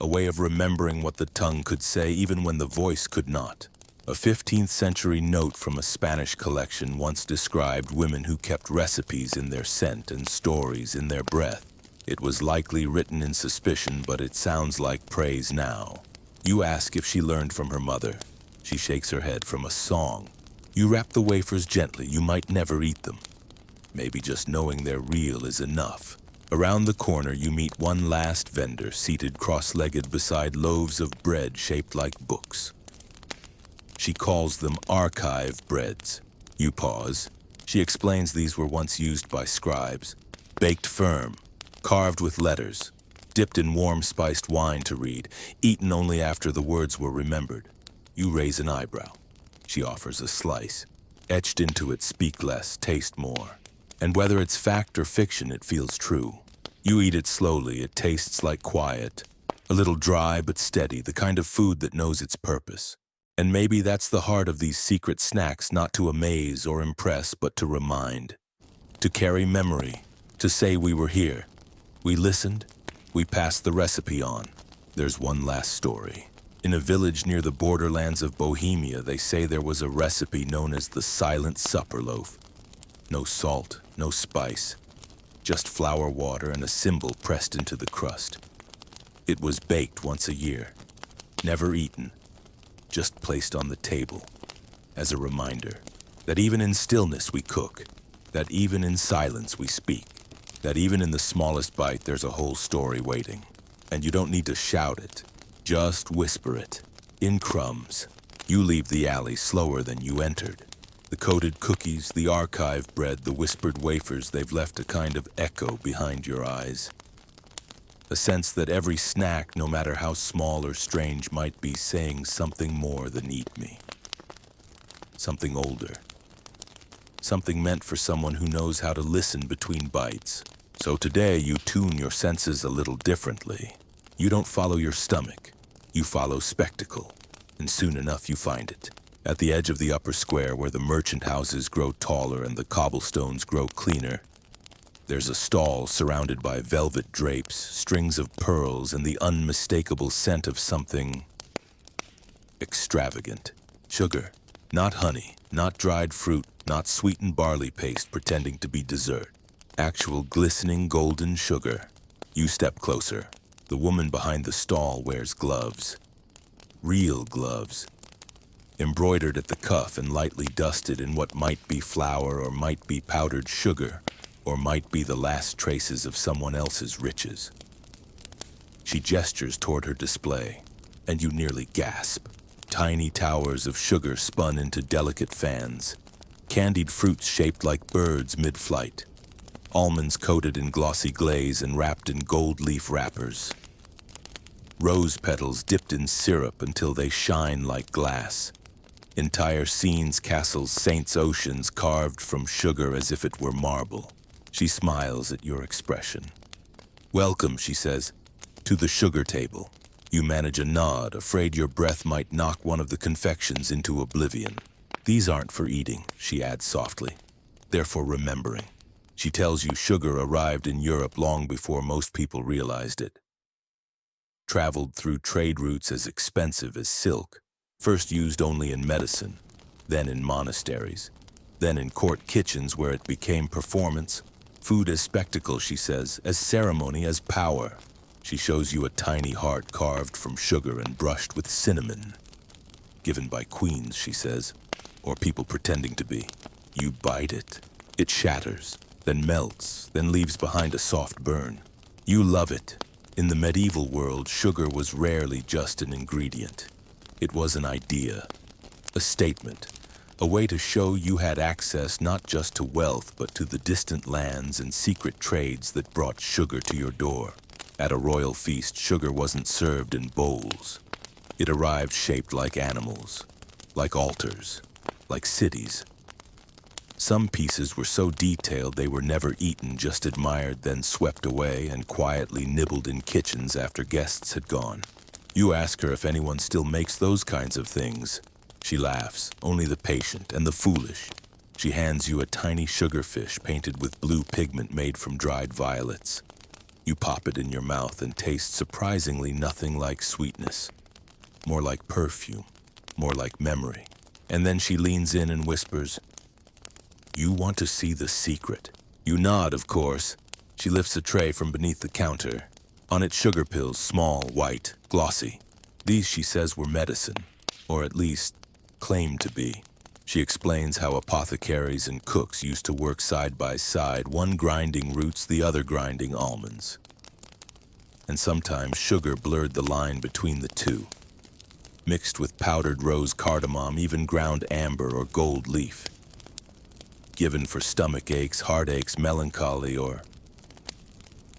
A way of remembering what the tongue could say even when the voice could not. A 15th century note from a Spanish collection once described women who kept recipes in their scent and stories in their breath. It was likely written in suspicion, but it sounds like praise now. You ask if she learned from her mother. She shakes her head. From a song. You wrap the wafers gently. You might never eat them. Maybe just knowing they're real is enough. Around the corner, you meet one last vendor seated cross-legged beside loaves of bread shaped like books. She calls them archive breads. You pause. She explains these were once used by scribes. Baked firm, carved with letters, dipped in warm spiced wine to read, eaten only after the words were remembered. You raise an eyebrow. She offers a slice. Etched into it, speak less, taste more. And whether it's fact or fiction, it feels true. You eat it slowly, it tastes like quiet. A little dry but steady, the kind of food that knows its purpose. And maybe that's the heart of these secret snacks, not to amaze or impress, but to remind. To carry memory, to say we were here. We listened, we passed the recipe on. There's one last story. In a village near the borderlands of Bohemia, they say there was a recipe known as the Silent Supper Loaf. No salt, no spice, just flour, water, and a symbol pressed into the crust. It was baked once a year, never eaten, just placed on the table as a reminder that even in stillness we cook, that even in silence we speak, that even in the smallest bite there's a whole story waiting. And you don't need to shout it, just whisper it. In crumbs, you leave the alley slower than you entered. The coated cookies, the archive bread, the whispered wafers, they've left a kind of echo behind your eyes. A sense that every snack, no matter how small or strange, might be saying something more than eat me. Something older. Something meant for someone who knows how to listen between bites. So today you tune your senses a little differently. You don't follow your stomach. You follow spectacle. And soon enough you find it. At the edge of the upper square where the merchant houses grow taller and the cobblestones grow cleaner, there's a stall surrounded by velvet drapes, strings of pearls, and the unmistakable scent of something extravagant. Sugar, not honey, not dried fruit, not sweetened barley paste pretending to be dessert. Actual glistening golden sugar. You step closer. The woman behind the stall wears gloves. Real gloves. Embroidered at the cuff and lightly dusted in what might be flour or might be powdered sugar, or might be the last traces of someone else's riches. She gestures toward her display, and you nearly gasp. Tiny towers of sugar spun into delicate fans. Candied fruits shaped like birds mid-flight. Almonds coated in glossy glaze and wrapped in gold leaf wrappers. Rose petals dipped in syrup until they shine like glass. Entire scenes, castles, saints, oceans carved from sugar as if it were marble. She smiles at your expression. Welcome, she says, to the sugar table. You manage a nod, afraid your breath might knock one of the confections into oblivion. These aren't for eating, she adds softly. They're for remembering. She tells you sugar arrived in Europe long before most people realized it. Traveled through trade routes as expensive as silk, first used only in medicine, then in monasteries, then in court kitchens where it became performance, food as spectacle, she says, as ceremony, as power. She shows you a tiny heart carved from sugar and brushed with cinnamon. Given by queens, she says, or people pretending to be. You bite it. It shatters, then melts, then leaves behind a soft burn. You love it. In the medieval world, sugar was rarely just an ingredient. It was an idea, a statement, a way to show you had access not just to wealth, but to the distant lands and secret trades that brought sugar to your door. At a royal feast, sugar wasn't served in bowls. It arrived shaped like animals, like altars, like cities. Some pieces were so detailed they were never eaten, just admired, then swept away and quietly nibbled in kitchens after guests had gone. You ask her if anyone still makes those kinds of things. She laughs, only the patient and the foolish. She hands you a tiny sugarfish painted with blue pigment made from dried violets. You pop it in your mouth and taste surprisingly nothing like sweetness. More like perfume, more like memory. And then she leans in and whispers, "You want to see the secret?" You nod, of course. She lifts a tray from beneath the counter. On it, sugar pills, small, white, glossy. These, she says, were medicine, or at least claimed to be. She explains how apothecaries and cooks used to work side by side, one grinding roots, the other grinding almonds. And sometimes sugar blurred the line between the two. Mixed with powdered rose cardamom, even ground amber or gold leaf. Given for stomach aches, heartaches, melancholy, or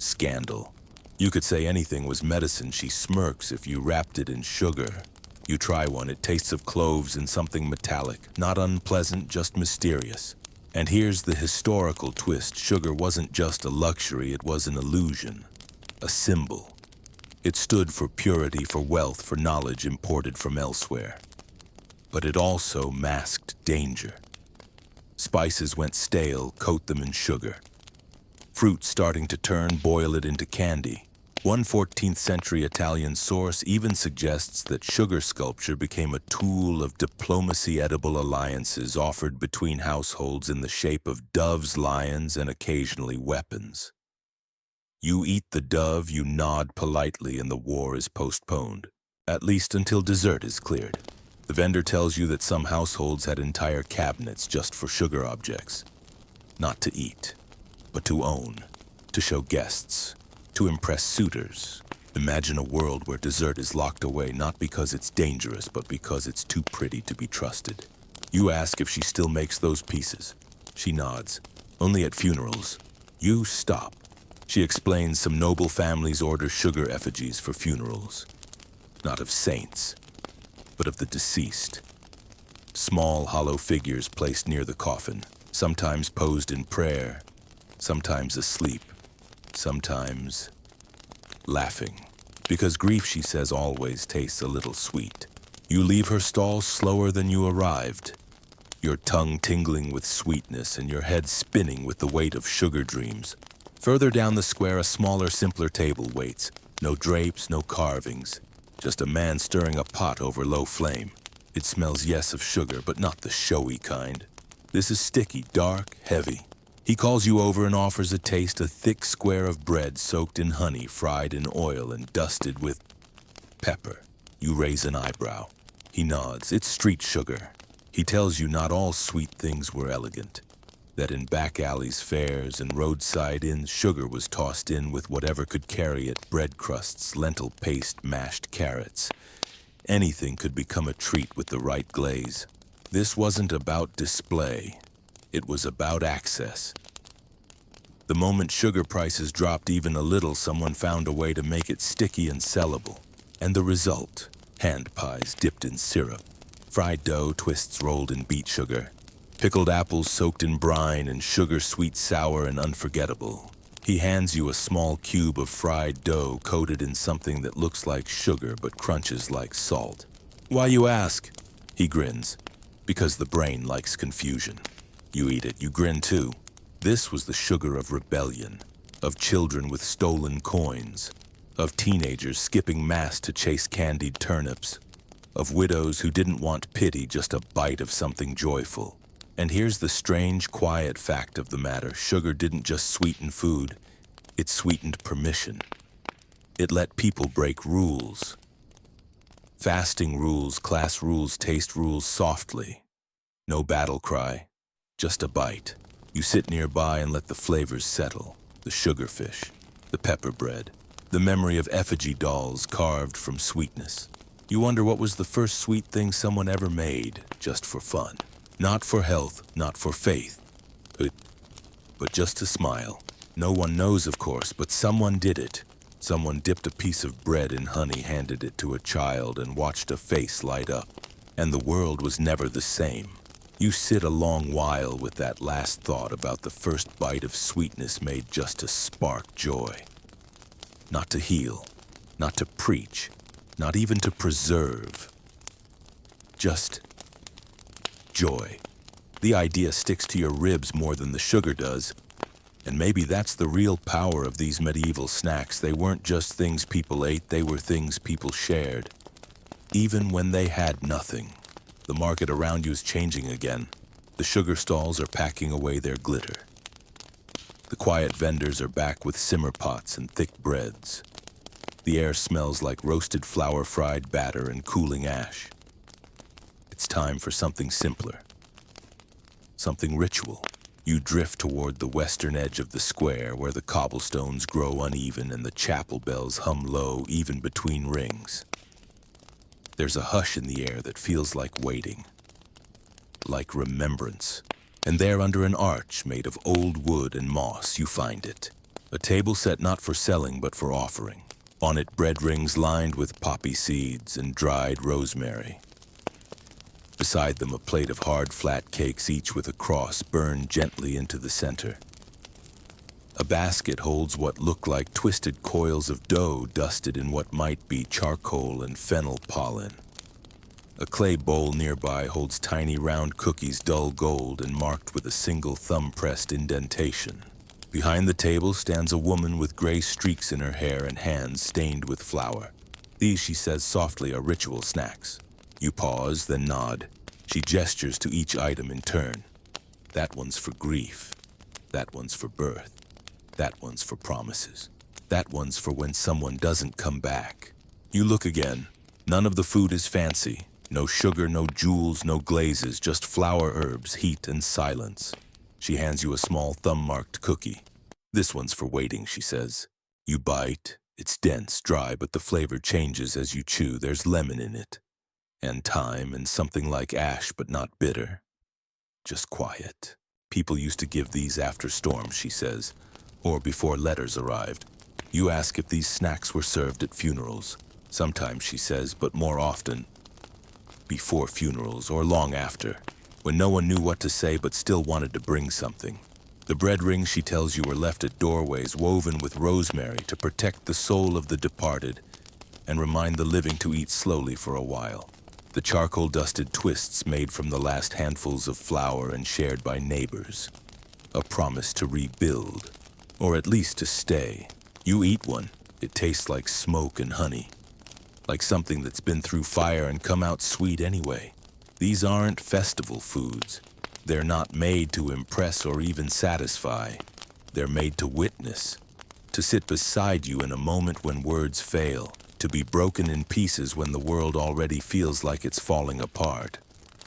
scandal. You could say anything was medicine. She smirks if you wrapped it in sugar. You try one, it tastes of cloves and something metallic, not unpleasant, just mysterious. And here's the historical twist. Sugar wasn't just a luxury, it was an illusion, a symbol. It stood for purity, for wealth, for knowledge imported from elsewhere. But it also masked danger. Spices went stale, coat them in sugar. Fruit starting to turn, boil it into candy. One 14th century Italian source even suggests that sugar sculpture became a tool of diplomacy, edible alliances offered between households in the shape of doves, lions, and occasionally weapons. You eat the dove, you nod politely, and the war is postponed, at least until dessert is cleared. The vendor tells you that some households had entire cabinets just for sugar objects. Not to eat, but to own, to show guests, to impress suitors. Imagine a world where dessert is locked away not because it's dangerous, but because it's too pretty to be trusted. You ask if she still makes those pieces. She nods. Only at funerals. You stop. She explains some noble families order sugar effigies for funerals. Not of saints, but of the deceased. Small, hollow figures placed near the coffin, sometimes posed in prayer, sometimes asleep, sometimes laughing. Because grief, she says, always tastes a little sweet. You leave her stall slower than you arrived, your tongue tingling with sweetness and your head spinning with the weight of sugar dreams. Further down the square, a smaller, simpler table waits. No drapes, no carvings, just a man stirring a pot over low flame. It smells, yes, of sugar, but not the showy kind. This is sticky, dark, heavy. He calls you over and offers a taste, a thick square of bread soaked in honey, fried in oil, and dusted with pepper. You raise an eyebrow. He nods. It's street sugar. He tells you not all sweet things were elegant, that in back alleys, fairs, and roadside inns, sugar was tossed in with whatever could carry it, bread crusts, lentil paste, mashed carrots. Anything could become a treat with the right glaze. This wasn't about display. It was about access. The moment sugar prices dropped even a little, someone found a way to make it sticky and sellable. And the result, hand pies dipped in syrup, fried dough twists rolled in beet sugar, pickled apples soaked in brine, and sugar sweet, sour, and unforgettable. He hands you a small cube of fried dough coated in something that looks like sugar but crunches like salt. Why, you ask? He grins. Because the brain likes confusion. You eat it, you grin too. This was the sugar of rebellion, of children with stolen coins, of teenagers skipping mass to chase candied turnips, of widows who didn't want pity, just a bite of something joyful. And here's the strange, quiet fact of the matter. Sugar didn't just sweeten food, it sweetened permission. It let people break rules. Fasting rules, class rules, taste rules, softly. No battle cry, just a bite. You sit nearby and let the flavors settle. The sugarfish, the pepper bread, the memory of effigy dolls carved from sweetness. You wonder what was the first sweet thing someone ever made, just for fun. Not for health, not for faith, but just to smile. No one knows, of course, but someone did it. Someone dipped a piece of bread in honey, handed it to a child, and watched a face light up. And the world was never the same. You sit a long while with that last thought about the first bite of sweetness made just to spark joy. Not to heal, not to preach, not even to preserve. Just joy. The idea sticks to your ribs more than the sugar does. And maybe that's the real power of these medieval snacks. They weren't just things people ate, they were things people shared. Even when they had nothing. The market around you is changing again. The sugar stalls are packing away their glitter. The quiet vendors are back with simmer pots and thick breads. The air smells like roasted flour, fried batter, and cooling ash. It's time for something simpler. Something ritual. You drift toward the western edge of the square, where the cobblestones grow uneven and the chapel bells hum low even between rings. There's a hush in the air that feels like waiting, like remembrance. And there, under an arch made of old wood and moss, you find it. A table set not for selling but for offering. On it bread rings lined with poppy seeds and dried rosemary. Beside them a plate of hard flat cakes, each with a cross burned gently into the center. A basket holds what look like twisted coils of dough dusted in what might be charcoal and fennel pollen. A clay bowl nearby holds tiny round cookies, dull gold and marked with a single thumb-pressed indentation. Behind the table stands a woman with gray streaks in her hair and hands stained with flour. These, she says softly, are ritual snacks. You pause, then nod. She gestures to each item in turn. That one's for grief. That one's for birth. That one's for promises. That one's for when someone doesn't come back. You look again. None of the food is fancy. No sugar, no jewels, no glazes, just flour, herbs, heat, and silence. She hands you a small thumb-marked cookie. This one's for waiting, she says. You bite. It's dense, dry, but the flavor changes as you chew. There's lemon in it. And thyme, and something like ash, but not bitter. Just quiet. People used to give these after storms, she says, or before letters arrived. You ask if these snacks were served at funerals. Sometimes, she says, but more often before funerals or long after, when no one knew what to say but still wanted to bring something. The bread rings, she tells you, were left at doorways woven with rosemary to protect the soul of the departed and remind the living to eat slowly for a while. The charcoal-dusted twists made from the last handfuls of flour and shared by neighbors. A promise to rebuild, or at least to stay. You eat one. It tastes like smoke and honey. Like something that's been through fire and come out sweet anyway. These aren't festival foods. They're not made to impress or even satisfy. They're made to witness, to sit beside you in a moment when words fail, to be broken in pieces when the world already feels like it's falling apart.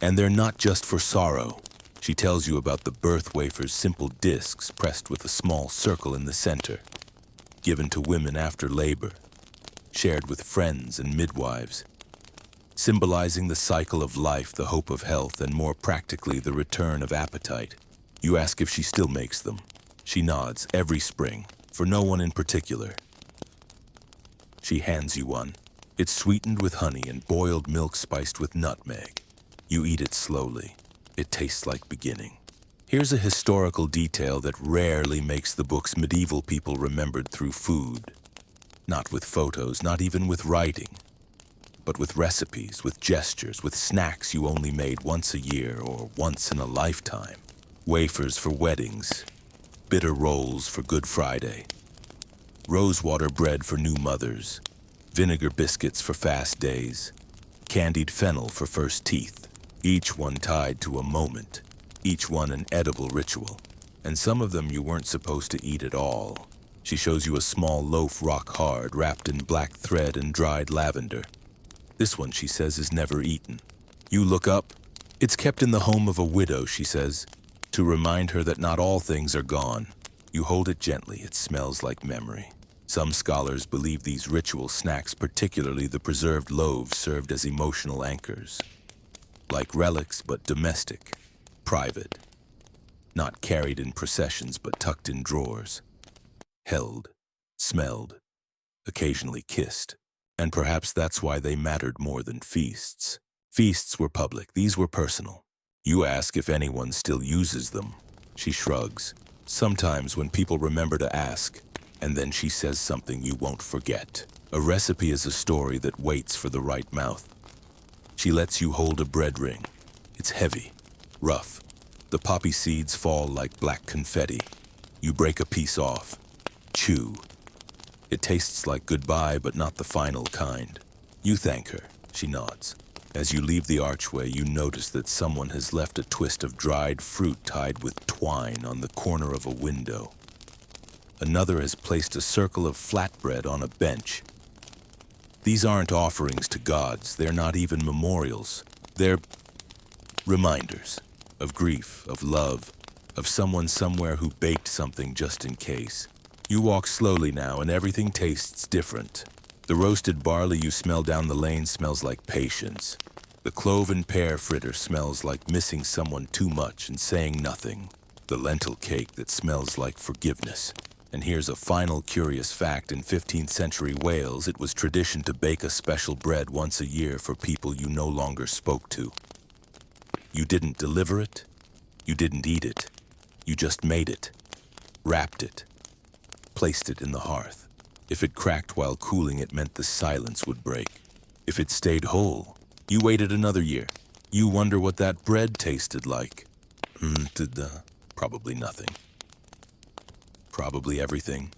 And they're not just for sorrow. She tells you about the birth wafer's simple discs pressed with a small circle in the center, given to women after labor, shared with friends and midwives, symbolizing the cycle of life, the hope of health, and more practically, the return of appetite. You ask if she still makes them. She nods. Every spring, for no one in particular. She hands you one. It's sweetened with honey and boiled milk spiced with nutmeg. You eat it slowly. It tastes like beginning. Here's a historical detail that rarely makes the book's medieval people remembered through food. Not with photos, not even with writing, but with recipes, with gestures, with snacks you only made once a year or once in a lifetime. Wafers for weddings, bitter rolls for Good Friday, rosewater bread for new mothers, vinegar biscuits for fast days, candied fennel for first teeth, each one tied to a moment, each one an edible ritual. And some of them you weren't supposed to eat at all. She shows you a small loaf rock hard, wrapped in black thread and dried lavender. This one, she says, is never eaten. You look up. It's kept in the home of a widow, she says, to remind her that not all things are gone. You hold it gently. It smells like memory. Some scholars believe these ritual snacks, particularly the preserved loaves, served as emotional anchors. Like relics, but domestic, private. Not carried in processions, but tucked in drawers. Held, smelled, occasionally kissed. And perhaps that's why they mattered more than feasts. Feasts were public, these were personal. You ask if anyone still uses them. She shrugs. Sometimes when people remember to ask, and then she says something you won't forget. A recipe is a story that waits for the right mouth. She lets you hold a bread ring. It's heavy, rough. The poppy seeds fall like black confetti. You break a piece off. Chew. It tastes like goodbye, but not the final kind. You thank her. She nods. As you leave the archway, you notice that someone has left a twist of dried fruit tied with twine on the corner of a window. Another has placed a circle of flatbread on a bench. These aren't offerings to gods. They're not even memorials. They're reminders of grief, of love, of someone somewhere who baked something just in case. You walk slowly now, and everything tastes different. The roasted barley you smell down the lane smells like patience. The clove and pear fritter smells like missing someone too much and saying nothing. The lentil cake that smells like forgiveness. And here's a final curious fact. In 15th century Wales, it was tradition to bake a special bread once a year for people you no longer spoke to. You didn't deliver it, you didn't eat it, you just made it, wrapped it, placed it in the hearth. If it cracked while cooling, it meant the silence would break. If it stayed whole, you waited another year. You wonder what that bread tasted like. Probably nothing. Probably everything.